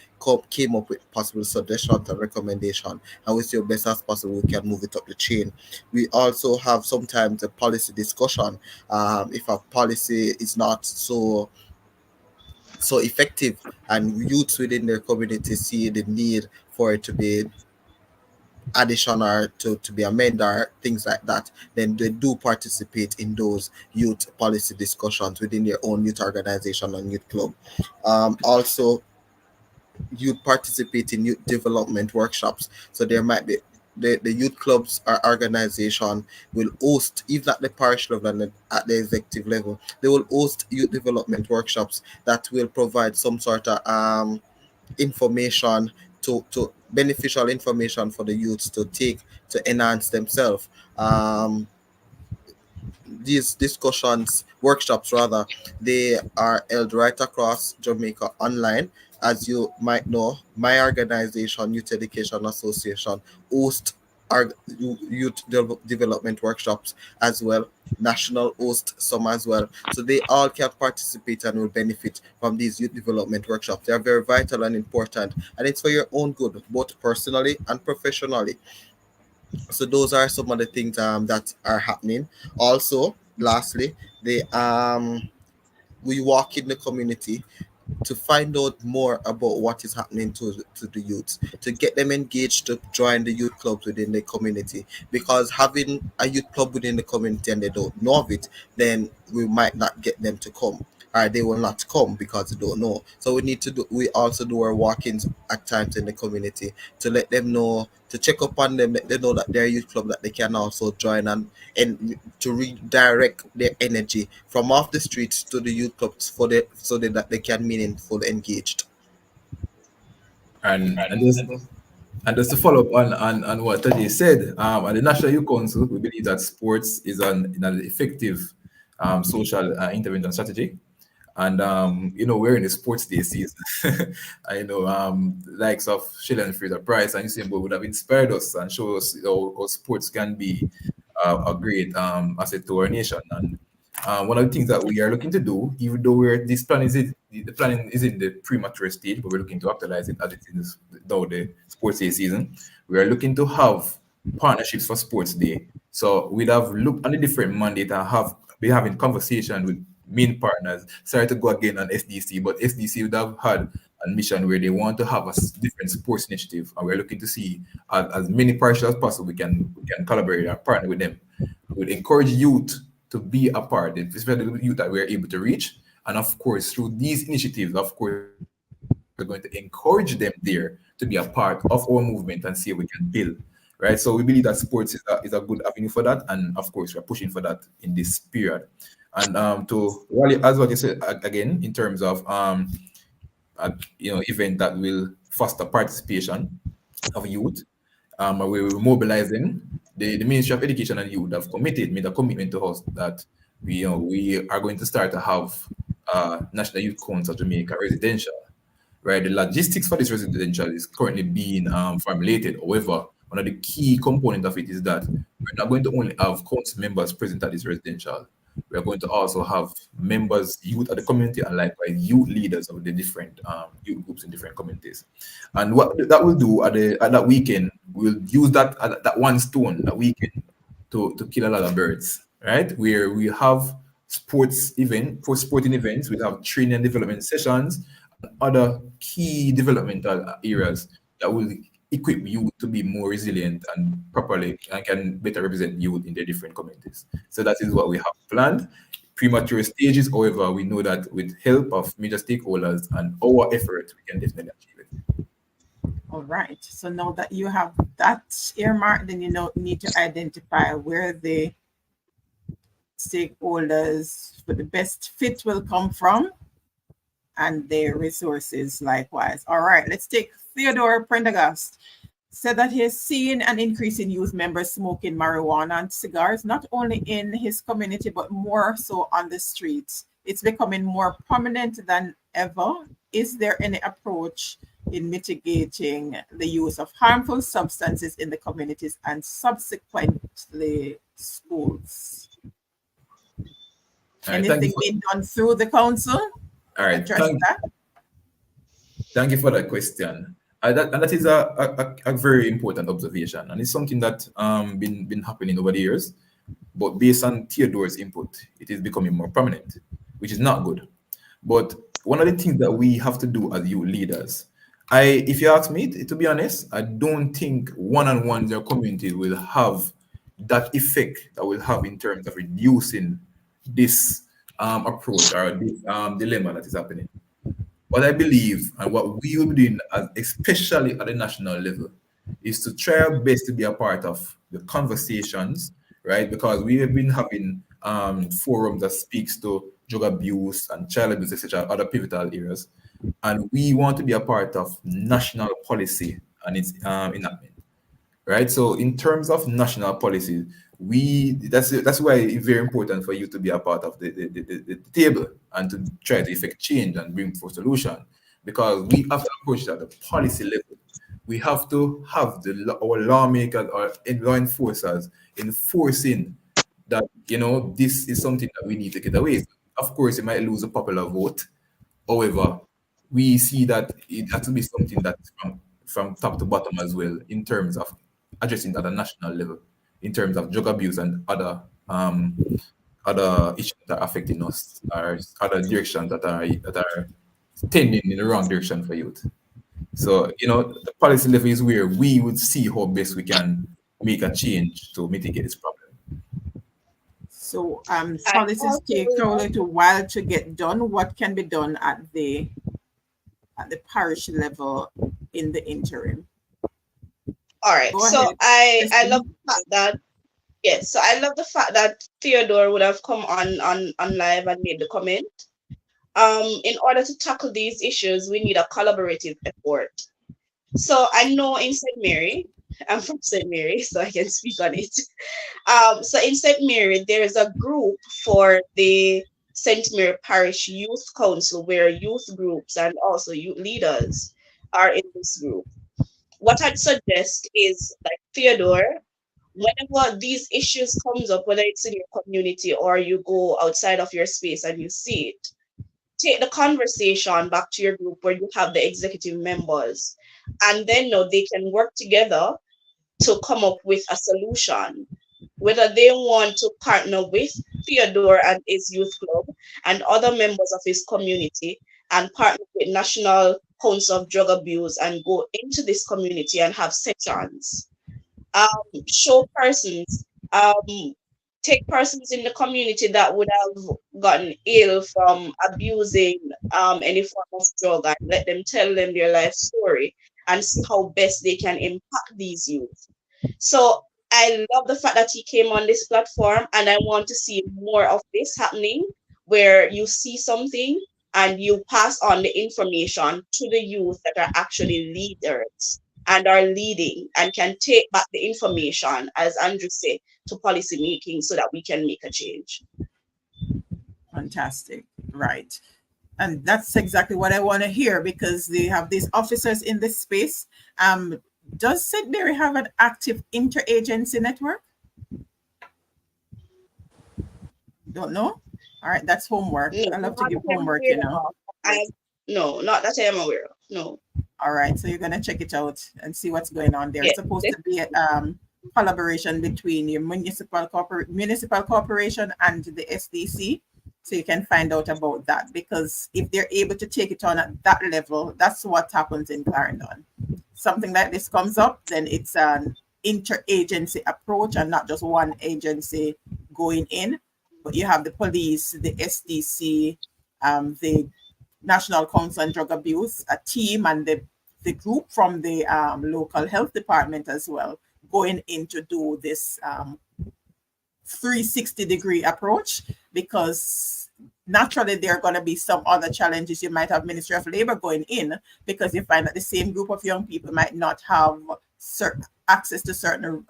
came up with possible suggestions and recommendation, and we see how best as possible we can move it up the chain. We also have sometimes a policy discussion. If a policy is not so effective and youths within their community see the need for it to be addition or to be amended or things like that, then they do participate in those youth policy discussions within their own youth organization and youth club. Also, you participate in youth development workshops. So there might be the youth clubs or organization will host, even at the parish level and at the executive level, they will host youth development workshops that will provide some sort of information to beneficial information for the youths to take to enhance themselves. These discussions, workshops rather, they are held right across Jamaica online. As you might know, my organization, Youth Education Association, host our development workshops as well. National host some as well. So they all can participate and will benefit from these youth development workshops. They are very vital and important, and it's for your own good, both personally and professionally. So those are some of the things that are happening. Also, lastly, the we walk in the community to find out more about what is happening to the youths, to get them engaged to join the youth clubs within the community. Because having a youth club within the community and they don't know of it, then we might not get them to come. Or they will not come because they don't know. So we also do our walk-ins at times in the community to let them know, to check up on them, let them know that they're a youth club that they can also join and to redirect their energy from off the streets to the youth clubs that they can meaningful engaged. And just to follow up on what Tadi said, at the National Youth Council, we believe that sports is an effective social intervention strategy. And we're in the sports day season. I know likes of Sheila and Fraser Price and Usain Bolt would have inspired us and show us how sports can be a great asset to our nation. And one of the things that we are looking to do, even though this plan the planning is in the premature stage, but we're looking to actualize it as it is now the sports day season. We are looking to have partnerships for sports day. So we'd have looked on a different mandate and be having conversation with main partners. Sorry to go again on SDC, but SDC would have had a mission where they want to have a different sports initiative, and we're looking to see as many parishes as possible we can collaborate and partner with them. We would encourage youth to be a part, especially the youth that we're able to reach, And of course, through these initiatives, of course, we're going to encourage them there to be a part of our movement and see how we can build, right? So we believe that sports is a good avenue for that, and of course, we're pushing for that in this period. And to Wally, as what you said again, in terms of event that will foster participation of youth, and we're mobilizing the Ministry of Education and Youth have made a commitment to us that we are going to start to have National Youth Council Jamaica residential, right? The logistics for this residential is currently being formulated. However, one of the key components of it is that we're not going to only have council members present at this residential. We are going to also have members, youth of the community, and likewise youth leaders of the different youth groups in different communities. And what that will do at that weekend, we'll use that one stone that weekend to kill a lot of birds, right? Where we have sporting events, we have training and development sessions, and other key developmental areas that will equip youth to be more resilient and properly and can better represent youth in their different communities. So that is what we have planned. Premature stages, however, we know that with help of major stakeholders and our efforts, we can definitely achieve it. All right. So now that you have that earmark, then you need to identify where the stakeholders for the best fit will come from and their resources likewise. All right. Let's take Theodore Prendergast. Said that he has seen an increase in youth members smoking marijuana and cigars, not only in his community, but more so on the streets. It's becoming more prominent than ever. Is there any approach in mitigating the use of harmful substances in the communities and subsequently schools? All right, Anything being done through the council? all right, Address that? thank you for that question. That is a very important observation, and it's something that been happening over the years. But based on Theodore's input, it is becoming more prominent, which is not good. But one of the things that we have to do as youth leaders, if you ask me, to be honest, I don't think one-on-one in your community will have that effect that will have in terms of reducing this approach or this dilemma that is happening. What I believe and what we will be doing, especially at the national level, is to try our best to be a part of the conversations, right? Because we have been having forums that speaks to drug abuse and child abuse, etc., other pivotal areas, and we want to be a part of national policy and its enactment, right? So in terms of national policy, that's why it's very important for you to be a part of the table and to try to effect change and bring for solution, because we have to approach it at the policy level. We have to have our lawmakers or law enforcers enforcing that this is something that we need to get away. Of course, it might lose a popular vote. However, we see that it has to be something that's from top to bottom as well, in terms of addressing it at a national level, in terms of drug abuse and other issues that are affecting us, or other directions that are tending in the wrong direction for youth. So the policy level is where we would see how best we can make a change to mitigate this problem. So I policies take a also little while to get done. What can be done at the parish level in the interim? all right. Go So ahead, I love Christine. the fact that yes. So I love the fact that Theodore would have come on live and made the comment. In order to tackle these issues, we need a collaborative effort. So I know in St. Mary, I'm from St. Mary, so I can speak on it. So in St. Mary, there is a group for the St. Mary Parish Youth Council where youth groups and also youth leaders are in this group. What I'd suggest is, like Theodore, whenever these issues comes up, whether it's in your community or you go outside of your space and you see it, take the conversation back to your group where you have the executive members, and then now they can work together to come up with a solution, whether they want to partner with Theodore and his youth club and other members of his community and partner with National Council of Drug Abuse and go into this community and have sessions, show persons, um, take persons in the community that would have gotten ill from abusing any form of drug and let them tell them their life story and see how best they can impact these youth. So I love the fact that he came on this platform, and I want to see more of this happening where you see something and you pass on the information to the youth that are actually leaders and are leading and can take back the information, as Andrew said, to policy making so that we can make a change. Fantastic. Right. And that's exactly what I want to hear, because they have these officers in this space. Does St. Mary have an active interagency network? Don't know. All right, that's homework. No, I love to not give that I'm homework, you aware know. of. No, not that I am aware of. No. All right, so you're gonna check it out and see what's going on there. Yeah. It's supposed to be a collaboration between your municipal corporation and the SDC, so you can find out about that. Because if they're able to take it on at that level, that's what happens in Clarendon. Something like this comes up, then it's an interagency approach and not just one agency going in. But you have the police, the SDC, the National Council on Drug Abuse, a team, and the group from the local health department as well, going in to do this 360-degree approach, because naturally there are going to be some other challenges. You might have Ministry of Labor going in because you find that the same group of young people might not have certain access to certain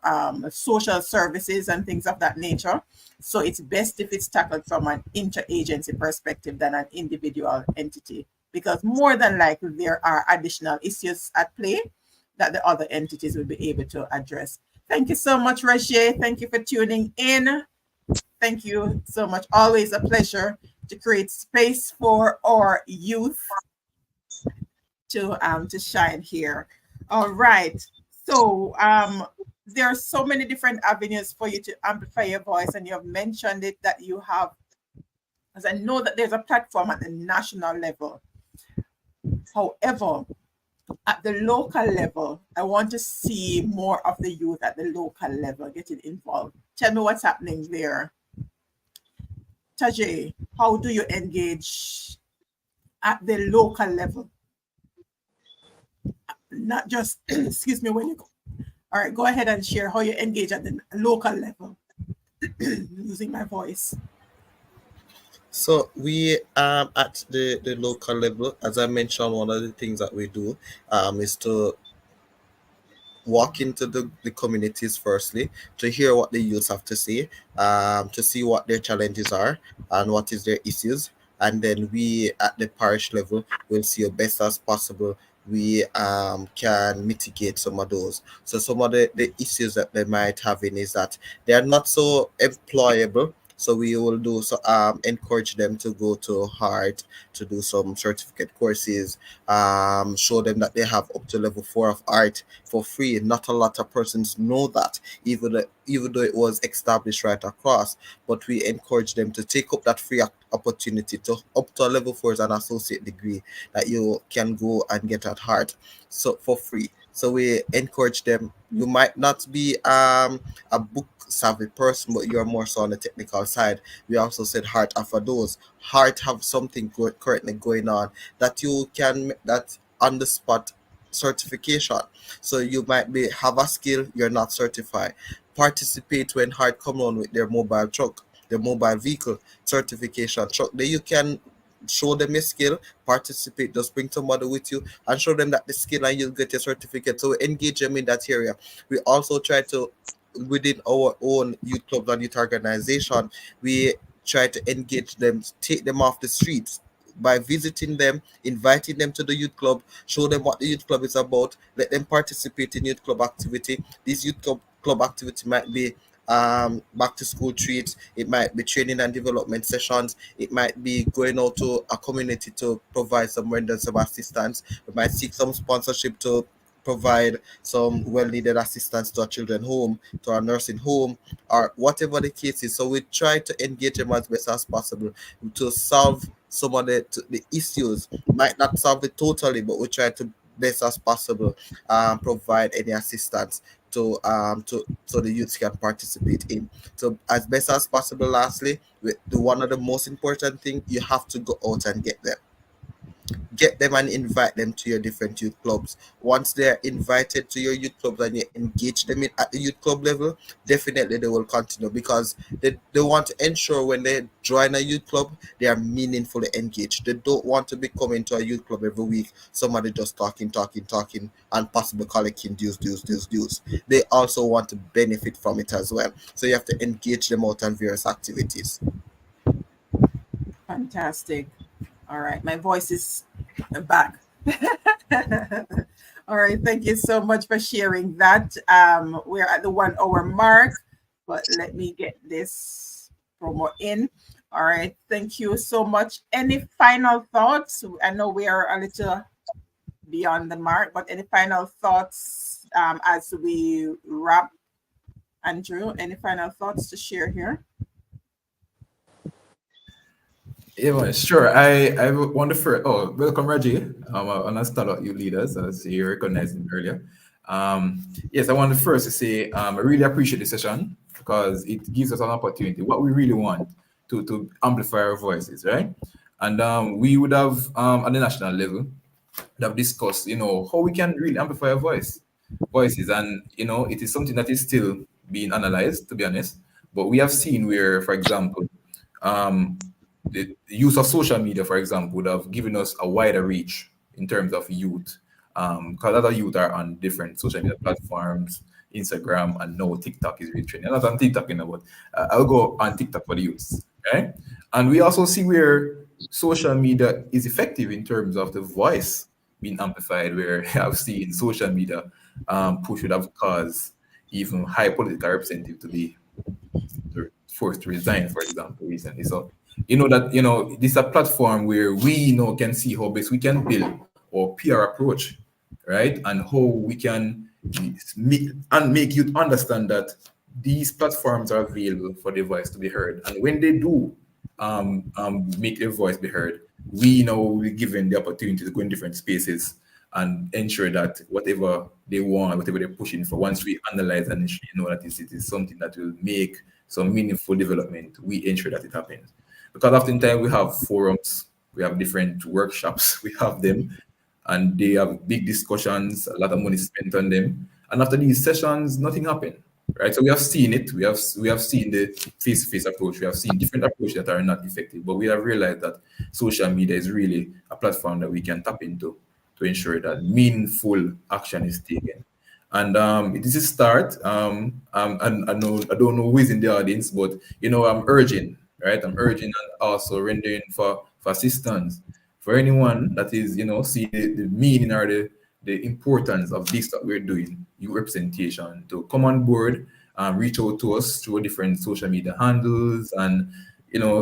social services and things of that nature. So it's best if it's tackled from an interagency perspective than an individual entity, because more than likely there are additional issues at play that the other entities will be able to address. Thank you so much, Roger. Thank you for tuning in. Thank you so much. Always a pleasure to create space for our youth to shine here. All right. So there are so many different avenues for you to amplify your voice, and you have mentioned it that you have, as I know that there's a platform at the national level. However, at the local level, I want to see more of the youth at the local level getting involved. Tell me what's happening there. Tajay, how do you engage at the local level? Not just, excuse me, when you go. All right, go ahead and share how you engage at the local level. Losing my voice. So we at the local level, as I mentioned, one of the things that we do is to walk into the communities firstly, to hear what the youths have to say, to see what their challenges are and what is their issues. And then we at the parish level will see as best as possible we can mitigate some of those. So some of the issues that they might have in is that they are not so employable. So we will do so encourage them to go to Heart to do some certificate courses, show them that they have up to level 4 of art for free. Not a lot of persons know that, even though it was established right across, but we encourage them to take up that free opportunity to up to a level 4 as an associate degree that you can go and get at Heart, so for free. So we encourage them. You might not be a book savvy person, but you're more so on the technical side. We also said Heart offer those. Heart have something currently going on that you can that on the spot certification. So you might be have a skill, you're not certified. Participate when Heart come on with their mobile truck, their mobile vehicle certification truck. Then you can show them your skill, participate, just bring somebody with you and show them that the skill, and you'll get your certificate. So engage them in that area. We also try to, within our own youth club and youth organization, we try to engage them, take them off the streets by visiting them, inviting them to the youth club, show them what the youth club is about, let them participate in youth club activity. This youth club activity might be back to school treats, it might be training and development sessions, it might be going out to a community to provide some render some assistance, we might seek some sponsorship to provide some well-needed assistance to our children home, to our nursing home, or whatever the case is. So we try to engage them as best as possible to solve some of the issues. Might not solve it totally, but we try to best as possible provide any assistance to so the youths can participate in. So as best as possible, lastly, the one of the most important thing, you have to go out and get them and invite them to your different youth clubs. Once they're invited to your youth clubs and you engage them at the youth club level, definitely they will continue, because they want to ensure when they join a youth club, they are meaningfully engaged. They don't want to be coming to a youth club every week, somebody just talking, and possibly collecting dues. They also want to benefit from it as well. So you have to engage them out on various activities. Fantastic. All right, my voice is back. All right, thank you so much for sharing that. We're at the 1 hour mark, but let me get this promo in. All right, thank you so much. Any final thoughts? I know we are a little beyond the mark, but any final thoughts as we wrap? Andrew, any final thoughts to share here? Yeah, man, sure. I want to first. Oh, welcome, Reggie. On a startup you leaders, as you recognized him earlier. Yes, I want to first to say I really appreciate the session because it gives us an opportunity. What we really want to amplify our voices, right? And we would have at the national level would have discussed, how we can really amplify our voices, and it is something that is still being analyzed, to be honest. But we have seen where, for example, um, the use of social media, for example, would have given us a wider reach in terms of youth. Because other youth are on different social media platforms, Instagram, and now TikTok is really trending. I'm not on TikTok, but I'll go on TikTok for the youths, right? And we also see where social media is effective in terms of the voice being amplified, where I've seen social media push would have caused even high political representative to be forced to resign, for example, recently. So that this is a platform where we can see how best we can build our PR approach, right? And how we can make you understand that these platforms are available for their voice to be heard. And when they do make their voice be heard, we we're given the opportunity to go in different spaces and ensure that whatever they want, whatever they're pushing for, once we analyze and ensure that it is something that will make some meaningful development, we ensure that it happens. Because oftentimes we have forums, we have different workshops, we have them, and they have big discussions, a lot of money spent on them. And after these sessions, nothing happened. Right. So we have seen it. We have seen the face-to-face approach. We have seen different approaches that are not effective. But we have realized that social media is really a platform that we can tap into to ensure that meaningful action is taken. And it is a start. And I don't know who is in the audience, but I'm urging, right? I'm urging and also rendering for assistance for anyone that is, see the meaning or the importance of this that we're doing, youth representation, to come on board, reach out to us through different social media handles, and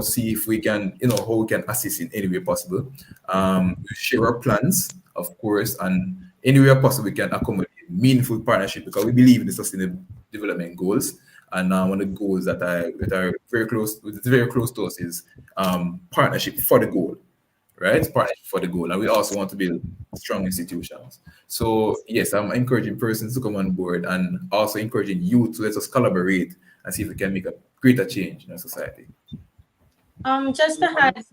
see if we can, how we can assist in any way possible. We share our plans, of course, and any way possible we can accommodate meaningful partnership, because we believe in the sustainable development goals. And one of the goals that are very close to us is partnership for the goal, right? Partnership for the goal. And we also want to build strong institutions. So yes, I'm encouraging persons to come on board, and also encouraging youth to let us collaborate and see if we can make a greater change in our society. Just to add,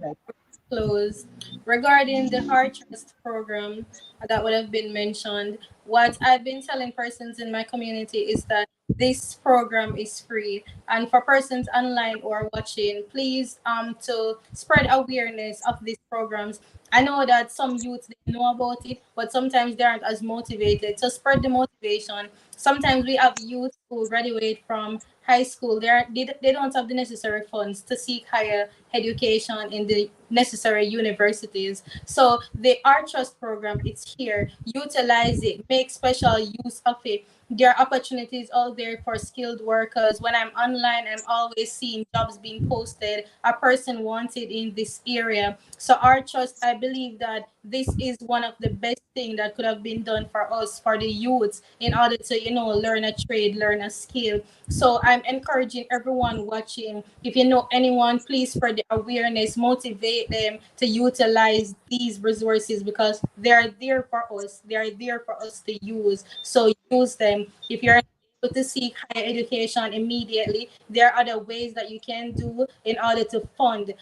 close, regarding the Heart Trust program that would have been mentioned, what I've been telling persons in my community is that this program is free, and for persons online or watching, please to spread awareness of these programs. I know that some youths, they know about it, but sometimes they aren't as motivated. So spread the motivation. Sometimes we have youth who graduate from high school, they don't have the necessary funds to seek higher education in the necessary universities. So the Art Trust program, it's here. Utilize it, make special use of it. There are opportunities out there for skilled workers. When I'm online, I'm always seeing jobs being posted, a person wanted in this area. So Art Trust, I believe that this is one of the best thing that could have been done for us, for the youths, in order to learn a trade, learn a skill. So I'm encouraging everyone watching, if you know anyone, please spread the awareness, motivate them to utilize these resources, because they are there for us. They are there for us to use. So use them. If you're able to seek higher education immediately, there are other ways that you can do in order to fund,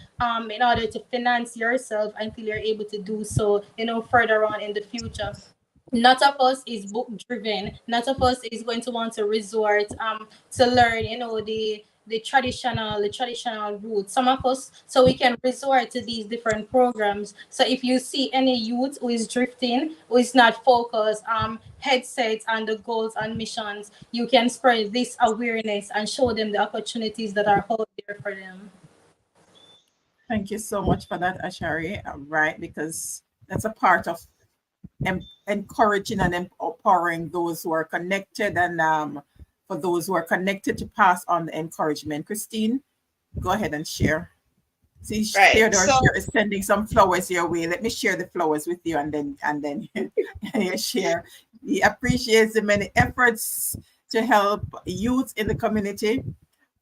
in order to finance yourself until you're able to do so, further on in the future. Not of us is book driven. Not of us is going to want to resort to learn, the traditional route. Some of us, so we can resort to these different programs. So if you see any youth who is drifting, who is not focused, headsets on the goals and missions, you can spread this awareness and show them the opportunities that are out there for them. Thank you so much for that, Ashari. Right, because that's a part of encouraging and empowering those who are connected, and for those who are connected to pass on the encouragement. Christine, go ahead and share. See, Right. Theodore So is sending some flowers your way. Let me share the flowers with you, and then you share. He appreciates the many efforts to help youth in the community.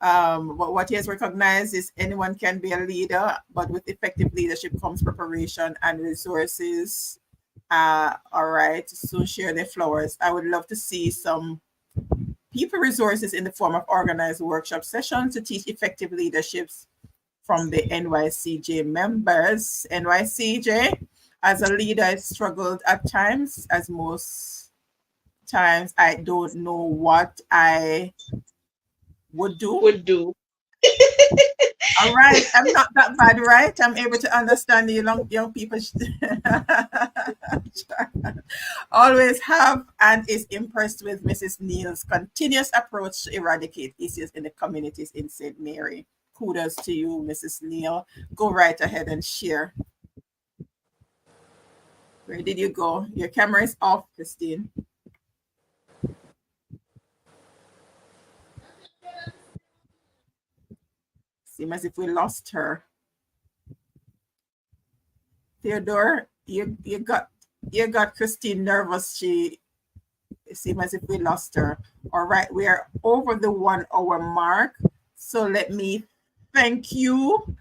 What he has recognized is anyone can be a leader, but with effective leadership comes preparation and resources. All right, so share the flowers. I would love to see some people resources in the form of organized workshop sessions to teach effective leaderships from the NYCJ members. NYCJ, as a leader, I struggled at times, as most times I don't know what I would do. would do. All right, I'm not that bad, right? I'm able to understand the young people. Always have and is impressed with Mrs. Neal's continuous approach to eradicate issues in the communities in St. Mary. Kudos to you, Mrs. Neal. Go right ahead and share. Where did you go? Your camera is off, Christine. Seems as if we lost her. Theodore, you got Christine nervous. She seems as if we lost her. All right, we are over the 1 hour mark. So let me thank you,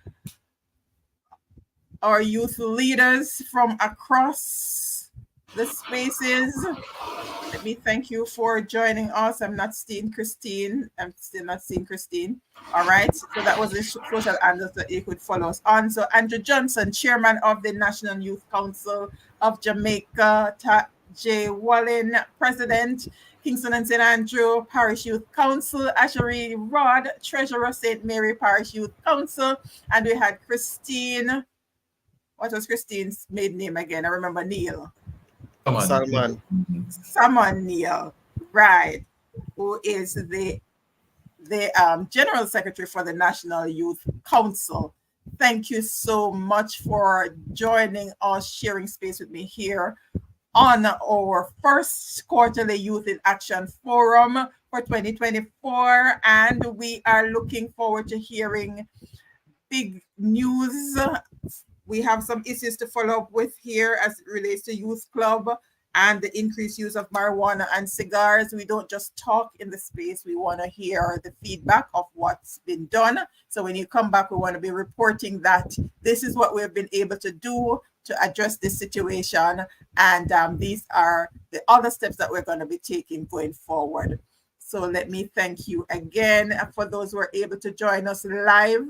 our youth leaders from across the spaces. Let me thank you for joining us. I'm not seeing Christine. I'm still not seeing Christine. All right. So that was the social handles that you could follow us on. So Andrew Johnson, chairman of the National Youth Council of Jamaica. J. Wallen, president. Kingston and St. Andrew Parish Youth Council. Ashery Rod, treasurer, St. Mary Parish Youth Council. And we had Christine. What was Christine's maiden name again? I remember Neil. Come on. Salman. Someone Neil, right, who is the general secretary for the National Youth Council. Thank you so much for joining us, sharing space with me here on our first quarterly Youth in Action Forum for 2024. And we are looking forward to hearing big news. We have some issues to follow up with here as it relates to Youth Club and the increased use of marijuana and cigars. We don't just talk in the space. We want to hear the feedback of what's been done. So when you come back, we want to be reporting that this is what we've been able to do to address this situation. And these are the other steps that we're going to be taking going forward. So let me thank you again for those who are able to join us live.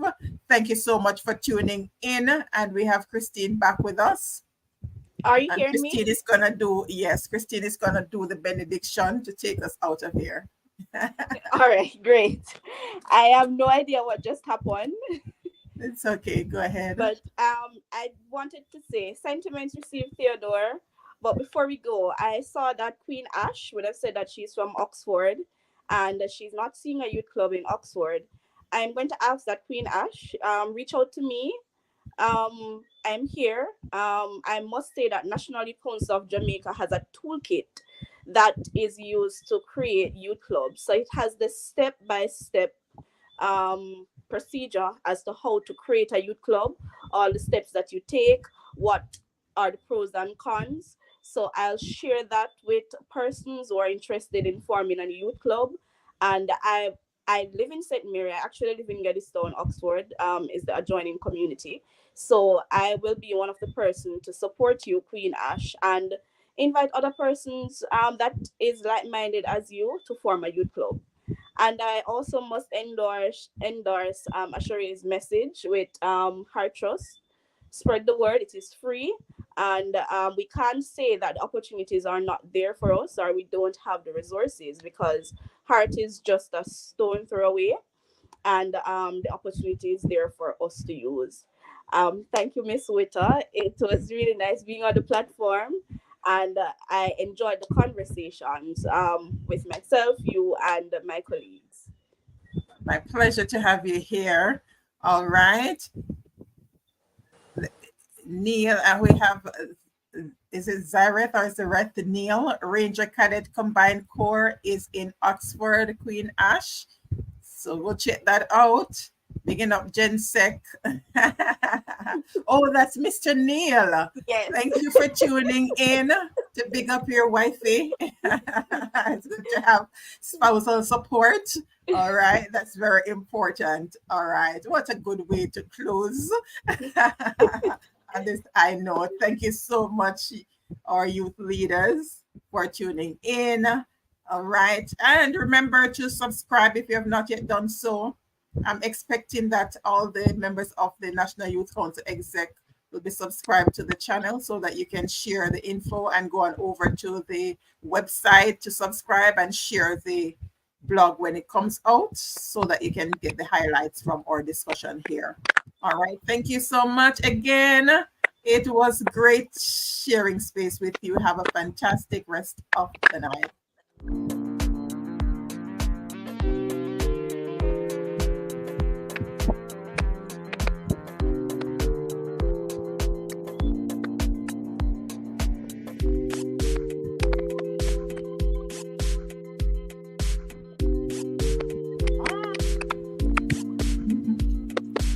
Thank you so much for tuning in. And we have Christine back with us. Are you And hearing Christine me? is going to do, yes, Christine is going to do the benediction to take us out of here. All right, great. I have no idea what just happened, It's okay. Go ahead. but I wanted to say sentiments received, Theodore. But before we go, I saw that Queen Ash would have said that she's from Oxford and that she's not seeing a youth club in Oxford. I'm going to ask that Queen Ash reach out to me. I'm here. I must say that National Youth Council of Jamaica has a toolkit that is used to create youth clubs. So it has the step-by-step procedure as to how to create a youth club, all the steps that you take, what are the pros and cons. So I'll share that with persons who are interested in forming a youth club. And I live in St. Mary. I actually live in Geddyston, Oxford, is the adjoining community. So I will be one of the person to support you, Queen Ash. And invite other persons that is like-minded as you to form a youth club. And I also must endorse Ashere's message with her trust. Spread the word. It is free, and we can't say that the opportunities are not there for us or we don't have the resources, because heart is just a stone throw away, and the opportunity is there for us to use. Thank you, Miss Witter. It was really nice being on the platform, and I enjoyed the conversations with myself, you, and my colleagues. My pleasure to have you here. All right. Neil, and we have, is it Zareth or Zareth Neil? Ranger Cadet Combined Corps is in Oxford, Queen Ash. So we'll check that out. Bigging up GenSec. Oh, that's Mr. Neil. Yes. Thank you for tuning in to big up your wifey. It's good to have spousal support. All right, that's very important. All right, what a good way to close. On this I know. Thank you so much, our youth leaders, for tuning in. All right. And remember to subscribe if you have not yet done so. I'm expecting that all the members of the National Youth Council Exec will be subscribed to the channel so that you can share the info and go on over to the website to subscribe and share the blog when it comes out so that you can get the highlights from our discussion here. All right. Thank you so much again. It was great sharing space with you. Have a fantastic rest of the night.